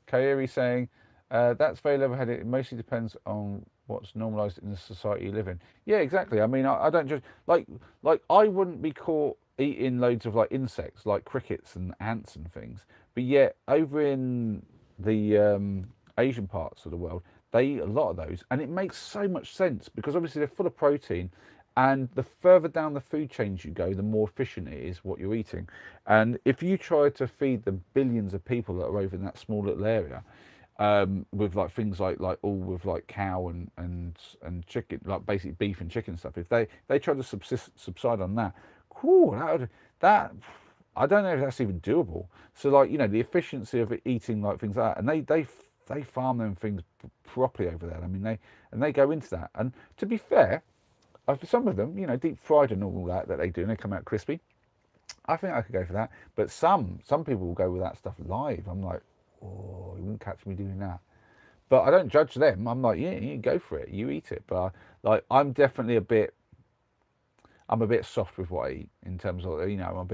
Kairi saying, that's very level-headed. It mostly depends on what's normalised in the society you live in. Yeah, exactly. I mean, I don't just like I wouldn't be caught eating loads of like insects, like crickets and ants and things. But yet, over in the Asian parts of the world, they eat a lot of those, and it makes so much sense because obviously they're full of protein, and the further down the food chains you go, the more efficient it is what you're eating. And if you try to feed the billions of people that are over in that small little area, with like things like all with like cow and chicken, like basic beef and chicken stuff, if they try to subside on that, whew, that I don't know if that's even doable. So like the efficiency of it eating like things like that, and they farm them things properly over there. I mean they go into that, and to be fair, for some of them, deep fried and all that they do, and they come out crispy. I think I could go for that. But some people will go with that stuff live. I'm like, oh, you wouldn't catch me doing that. But I don't judge them. I'm like, yeah, you go for it. You eat it. But like, I'm definitely I'm a bit soft with what I eat in terms of, I'm a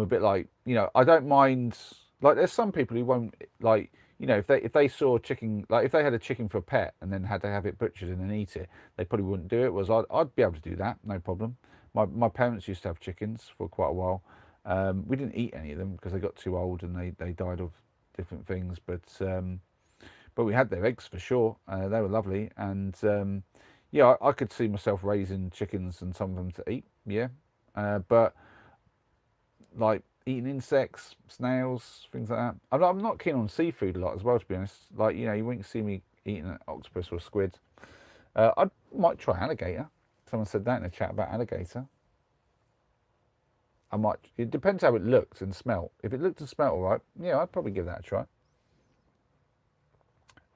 bit like, I don't mind. Like, there's some people who won't like, if they saw chicken, like if they had a chicken for a pet and then had to have it butchered and then eat it, they probably wouldn't do it. Whereas I'd be able to do that, no problem. My parents used to have chickens for quite a while. We didn't eat any of them because they got too old and they died of different things. But we had their eggs for sure. They were lovely, and yeah, I could see myself raising chickens and some of them to eat. Yeah, but like eating insects, snails, things like that. I'm not keen on seafood a lot as well, to be honest. Like you wouldn't see me eating an octopus or a squid. I might try alligator. Someone said that in a chat about alligator. I might. It depends how it looked and smelt. If it looked and smelt all right, yeah, I'd probably give that a try.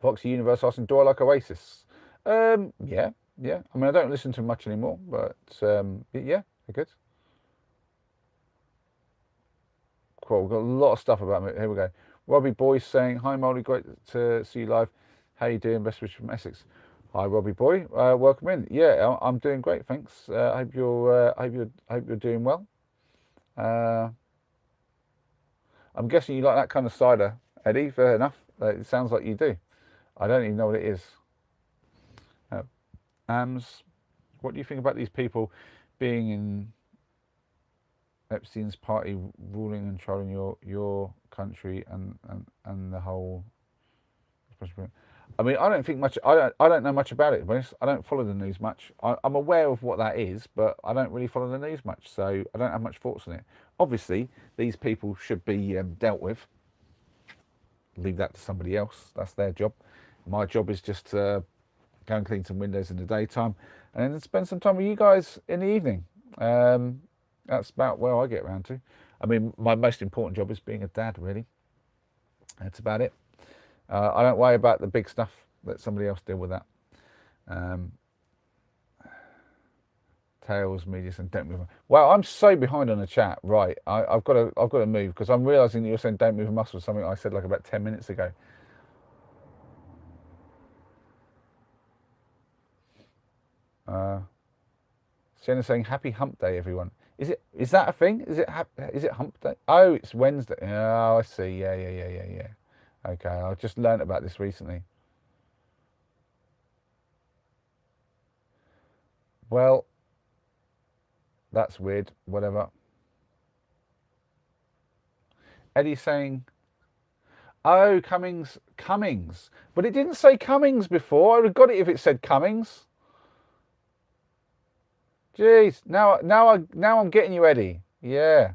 Foxy Universe asking, do I like Oasis? Yeah, yeah. I mean, I don't listen to them much anymore, but yeah, they're good. Cool. We've got a lot of stuff about it. Here we go. Robbie Boy saying, hi, Molly, great to see you live. How you doing? Best wishes from Essex. Hi, Robbie Boy. Welcome in. Yeah, I'm doing great. Thanks. I hope you're doing well. I'm guessing you like that kind of cider, Eddie. Fair enough. It sounds like you do. I don't even know what it is. AMS, what do you think about these people being in Epstein's party, ruling and controlling your country and the whole? I mean, I don't think much. I don't know much about it. But I don't follow the news much. I'm aware of what that is, but I don't really follow the news much, so I don't have much thoughts on it. Obviously, these people should be dealt with. Leave that to somebody else. That's their job. My job is just to go and clean some windows in the daytime, and then spend some time with you guys in the evening. That's about where I get around to. I mean, my most important job is being a dad, really. That's about it. I don't worry about the big stuff. Let somebody else deal with that. Tails, medias, and don't move. Well, I'm so behind on the chat. Right, I've got to move because I'm realising that you're saying don't move a muscle. Something I said like about 10 minutes ago. Sienna's saying happy hump day, everyone. Is that a thing? Is it hump day? Oh, it's Wednesday. Oh, I see. Yeah. Okay, I just learnt about this recently. Well, that's weird. Whatever. Eddie saying, oh, Cummings. But it didn't say Cummings before. I would have got it if it said Cummings. Jeez, now I'm getting you, Eddie. Yeah.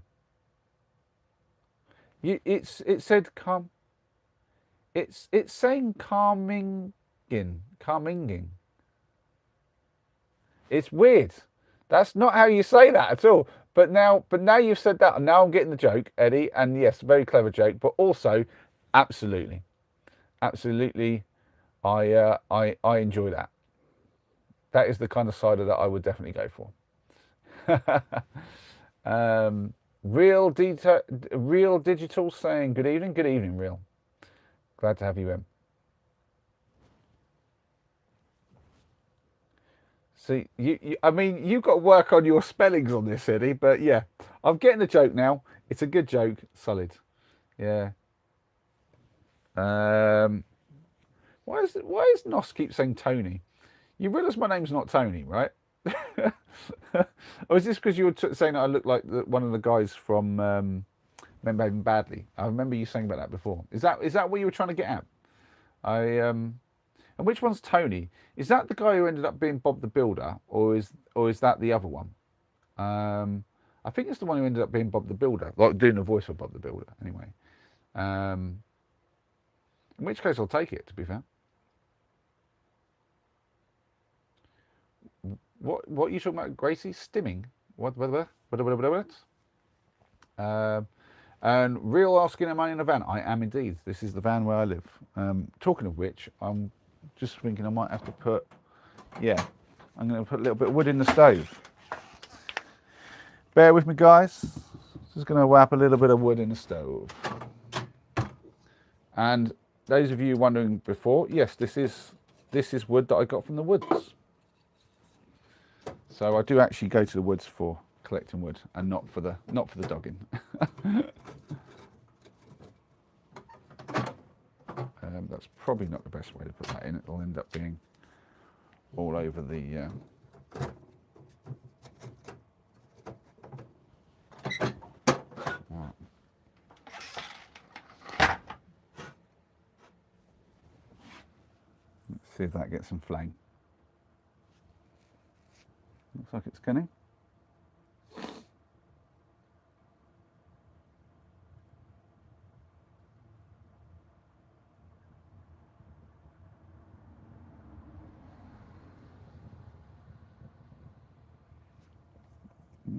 It said it's saying Carminging. It's weird. That's not how you say that at all. But now you've said that, and now I'm getting the joke, Eddie. And yes, very clever joke, but also, absolutely, I enjoy that. That is the kind of cider that I would definitely go for. Real Digital saying good evening, Real. Glad to have you in. See, I mean, you've got to work on your spellings on this, Eddie. But yeah, I'm getting the joke now. It's a good joke, solid. Yeah. Why is Nos keep saying Tony? You realise my name's not Tony, right? Or is this because you were saying that I look like one of the guys from Men Behaving Badly? I remember you saying about that before. Is that what you were trying to get at? And which one's Tony? Is that the guy who ended up being Bob the Builder, or is that the other one? I think it's the one who ended up being Bob the Builder, like doing the voice for Bob the Builder. Anyway, in which case I'll take it. To be fair. What are you talking about, Gracie? Stimming? What? And Real asking, am I in a van? I am indeed. This is the van where I live. Talking of which, I'm just thinking I might have to put, yeah, I'm going to put a little bit of wood in the stove. Bear with me, guys. Just going to whap a little bit of wood in the stove. And those of you wondering before, yes, this is wood that I got from the woods. So I do actually go to the woods for collecting wood, and not for the dogging. That's probably not the best way to put that in. It'll end up being all over the. Right. Let's see if that gets some flame. Looks like it's getting.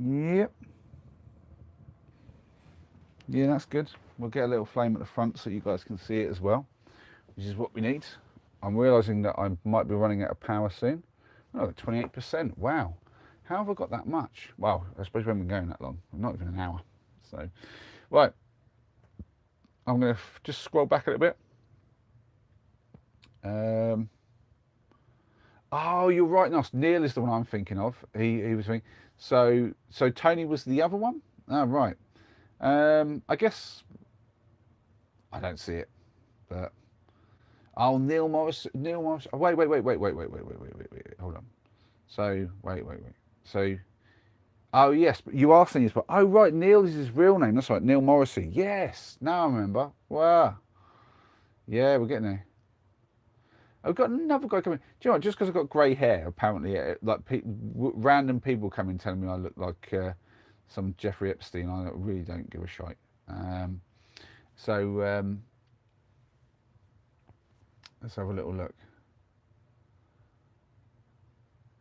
Yep. Yeah, that's good. We'll get a little flame at the front so you guys can see it as well, which is what we need. I'm realising that I might be running out of power soon. Oh, 28%. Wow. How have I got that much? Well, I suppose we haven't been going that long. Not even an hour. So, right. I'm going to just scroll back a little bit. Oh, you're right, Nos. Neil is the one I'm thinking of. He was thinking. So Tony was the other one? Oh, right. I guess I don't see it, but oh, Neil Morris. Oh, wait. Hold on. So wait. So, oh yes, but you are saying this, but oh right, Neil is his real name. That's right, Neil Morrissey. Yes, now I remember. Wow. Yeah, we're getting there. I've got another guy coming. Do you know what? Just because I've got grey hair, apparently, like random people coming telling me I look like some Jeffrey Epstein. I really don't give a shite. Let's have a little look.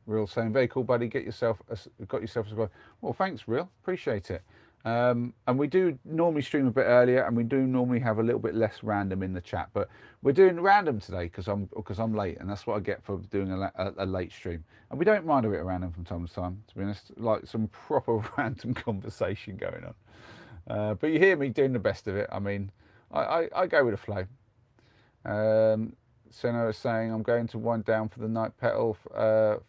Real saying, very cool, buddy. Got yourself a subscribe. Well, thanks, Real. Appreciate it. And we do normally stream a bit earlier, and we do normally have a little bit less random in the chat. But we're doing random today because I'm late, and that's what I get for doing a late stream. And we don't mind a bit of random from time to time, to be honest. Like some proper random conversation going on. But you hear me doing the best of it. I mean, I go with the flow. Senna is saying, I'm going to wind down for the night, Petal.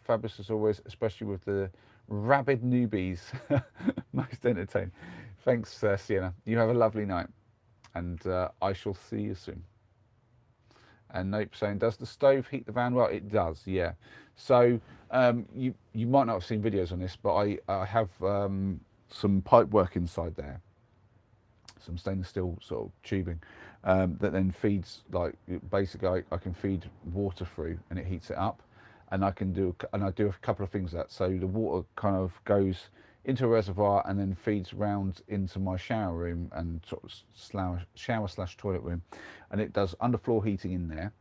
Fabulous as always, especially with the rabid newbies. Most entertaining. Thanks, Sienna. You have a lovely night, and I shall see you soon. And Nope saying, does the stove heat the van? Well, it does, yeah. So you might not have seen videos on this, but I have some pipe work inside there. some stainless steel sort of tubing that then feeds, like, basically I can feed water through and it heats it up, and I do a couple of things with that. So the water kind of goes into a reservoir and then feeds round into my shower room and sort of shower slash toilet room, and it does underfloor heating in there,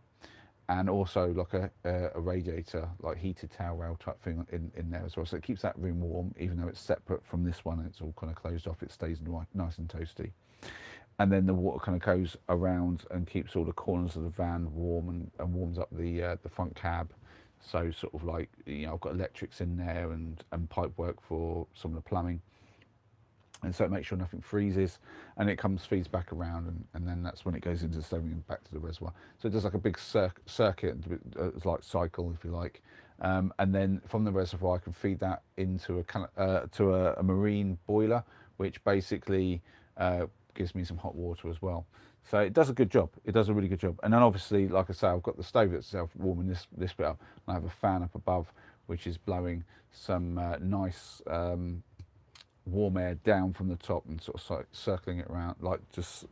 and also like a radiator, like heated towel rail type thing in there as well. So it keeps that room warm, even though it's separate from this one and it's all kind of closed off. It stays nice and toasty. And then the water kind of goes around and keeps all the corners of the van warm, and warms up the front cab. So sort of like, you know, I've got electrics in there and pipe work for some of the plumbing. And so it makes sure nothing freezes, and it feeds back around, and then that's when it goes into the stove and back to the reservoir. So it does like a big circuit, it's like cycle, if you like. And then from the reservoir, I can feed that into a marine boiler, which basically gives me some hot water as well. So it does a good job. It does a really good job. And then obviously, like I say, I've got the stove itself warming this bit up, and I have a fan up above, which is blowing some nice warm air down from the top and sort of circling it around, like just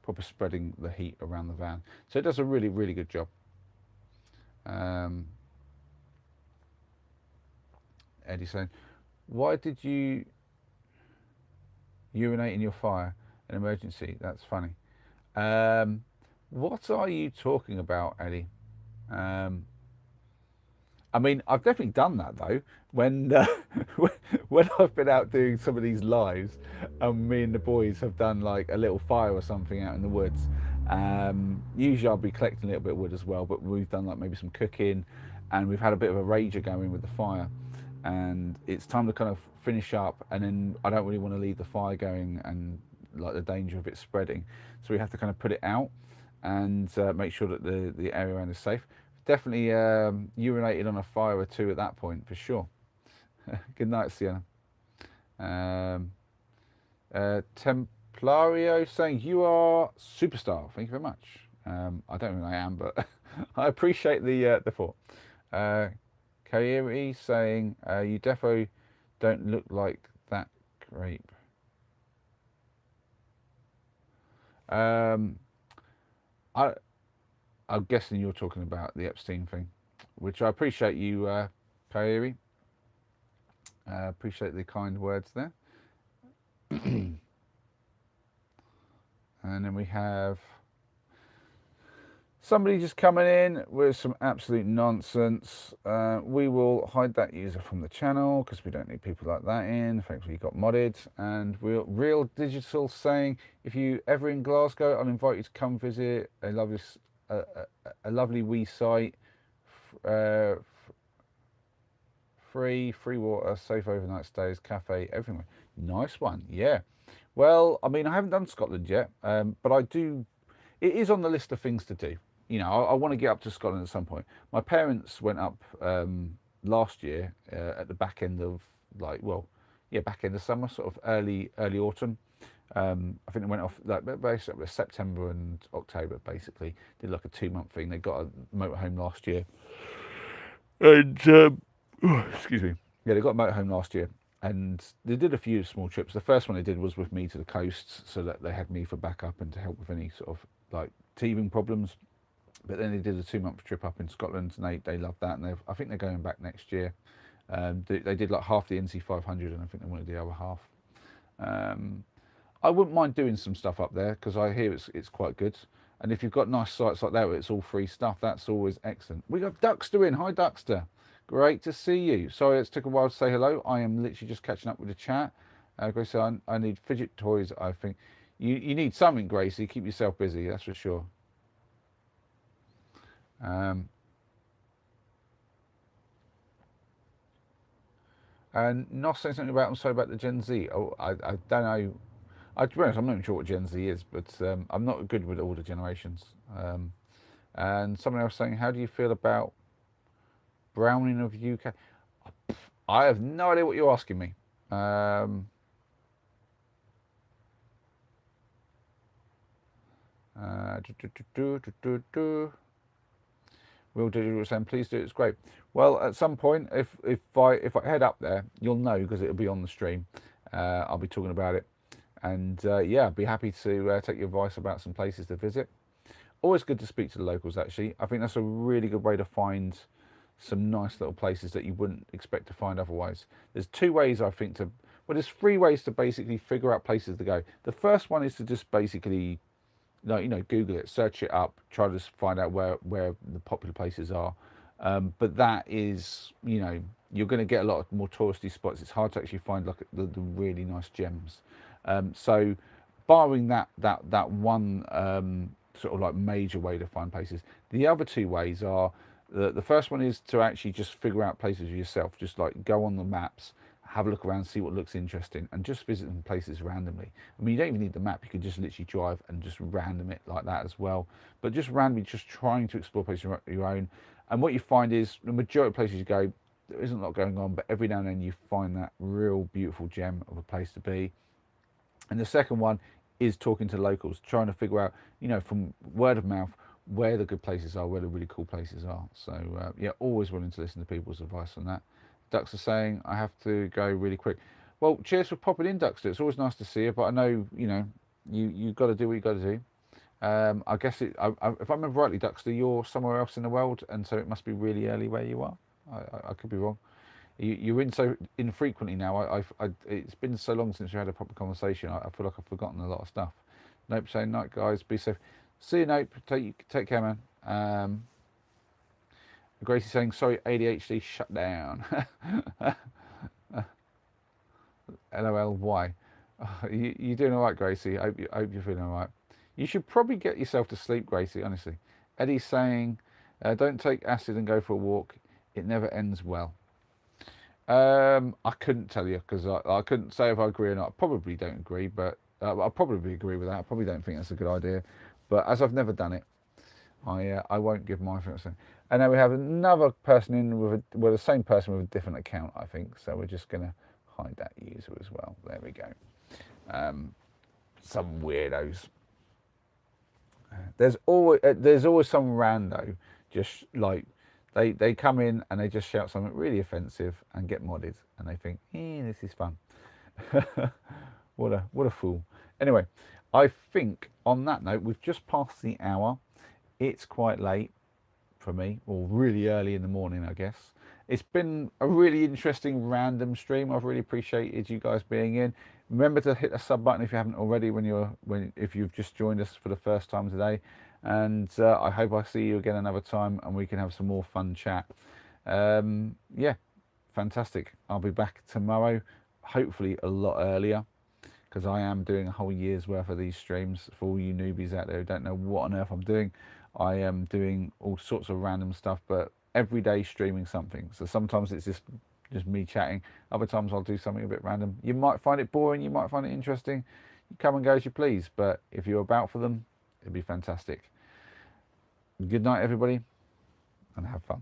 proper spreading the heat around the van. So it does a really, really good job. Eddie saying, why did you urinate in your fire? An emergency? That's funny. What are you talking about, Eddie? I mean, I've definitely done that though. When when I've been out doing some of these lives, and me and the boys have done like a little fire or something out in the woods. Usually I'll be collecting a little bit of wood as well, but we've done like maybe some cooking, and we've had a bit of a rager going with the fire, and it's time to kind of finish up. And then I don't really want to leave the fire going and like the danger of it spreading, so we have to kind of put it out and make sure that the area around is safe. Definitely urinated on a fire or two at that point, for sure. Good night, Sienna. Templario saying, you are superstar. Thank you very much. I don't think I am, but I appreciate the thought. Kairi saying, you defo don't look like that grape. I'm guessing you're talking about the Epstein thing, which I appreciate you, Kairi. Appreciate the kind words there. And then we have somebody just coming in with some absolute nonsense. We will hide that user from the channel because we don't need people like that in. Thankfully, you got modded. And Real Digital saying, if you ever in Glasgow, I'll invite you to come visit a lovely wee site. Free water, safe overnight stays, cafe, everywhere. Nice one, yeah. Well, I mean, I haven't done Scotland yet, but I do. It is on the list of things to do. You know, I want to get up to Scotland at some point. My parents went up last year at the back end of back end of summer, sort of early autumn. I think they went off like basically September and October. Basically, did like a 2-month thing. They got a motorhome last year, and excuse me, yeah, they got a motorhome last year, and they did a few small trips. The first one they did was with me to the coast, so that they had me for backup and to help with any sort of like teething problems. But then they did a 2-month trip up in Scotland, and they loved that, and I think they're going back next year. They did like half the NC 500, and I think they wanted the other half. I wouldn't mind doing some stuff up there because I hear it's quite good. And if you've got nice sites like that where it's all free stuff, that's always excellent. We got Duxter in. Hi, Duxter. Great to see you. Sorry it's took a while to say hello. I am literally just catching up with the chat. Gracie, I need fidget toys, I think. You need something, Gracie. Keep yourself busy, that's for sure. And not saying something about, I'm sorry about the Gen Z. Oh, I don't know. To be honest, I'm not even sure what Gen Z is, but I'm not good with all the generations. And someone else saying, how do you feel about browning of UK? I have no idea what you're asking me. Will Digital saying, please do, it's great. Well, at some point, if I head up there, you'll know because it'll be on the stream. I'll be talking about it. And yeah, I'd be happy to take your advice about some places to visit. Always good to speak to the locals, actually. I think that's a really good way to find some nice little places that you wouldn't expect to find otherwise. There's two ways, I think, to, well, there's three ways to basically figure out places to go. The first one is to just basically, like, you know, Google it, search it up, try to find out where the popular places are. But that is, you know, you're going to get a lot of more touristy spots. It's hard to actually find like the really nice gems. So barring that one sort of like major way to find places, the other two ways are, the first one is to actually just figure out places yourself. Just like go on the maps, have a look around, see what looks interesting, and just visit some places randomly. I mean, you don't even need the map. You could just literally drive and just random it like that as well. But just randomly, just trying to explore places of your own. And what you find is the majority of places you go, there isn't a lot going on, but every now and then you find that real beautiful gem of a place to be. And the second one is talking to locals, trying to figure out, you know, from word of mouth, where the good places are, where the really cool places are. So yeah, always willing to listen to people's advice on that. Ducks are saying I have to go really quick. Well, cheers for popping in, Duxter. It's always nice to see you, but I know, you know, you got to do what you got to do. I guess if I remember rightly, Duxter, you're somewhere else in the world, and so it must be really early where you are. I could be wrong. You're in so infrequently now. It's been so long since we had a proper conversation. I feel like I've forgotten a lot of stuff. Nope saying night, guys. Be safe. See you, Nope. Take care, man. Gracie saying sorry, ADHD shut down. LOL. Why? You doing all right, Gracie? I hope you're feeling all right. You should probably get yourself to sleep, Gracie. Honestly. Eddie's saying, don't take acid and go for a walk. It never ends well. I couldn't tell you because I couldn't say if I agree or not. I probably don't agree, but I probably agree with that. I probably don't think that's a good idea. But as I've never done it, I won't give my thoughts. And now we have another person in with the same person with a different account, I think. So we're just gonna hide that user as well. There we go. Some weirdos. There's always some rando just like they come in and they just shout something really offensive and get modded and they think, this is fun. what a fool. Anyway, I think on that note we've just passed the hour. It's quite late for me, or really early in the morning, I guess. It's been a really interesting random stream. I've really appreciated you guys being in. Remember to hit the sub button if you haven't already if you've just joined us for the first time today. And I hope I see you again another time and we can have some more fun chat. Yeah, fantastic. I'll be back tomorrow, hopefully a lot earlier, because I am doing a whole year's worth of these streams. For all you newbies out there who don't know what on earth I'm doing, I am doing all sorts of random stuff, but every day streaming something. So sometimes it's just me chatting. Other times I'll do something a bit random. You might find it boring, you might find it interesting. You come and go as you please, but if you're about for them, it'd be fantastic. Good night, everybody, and have fun.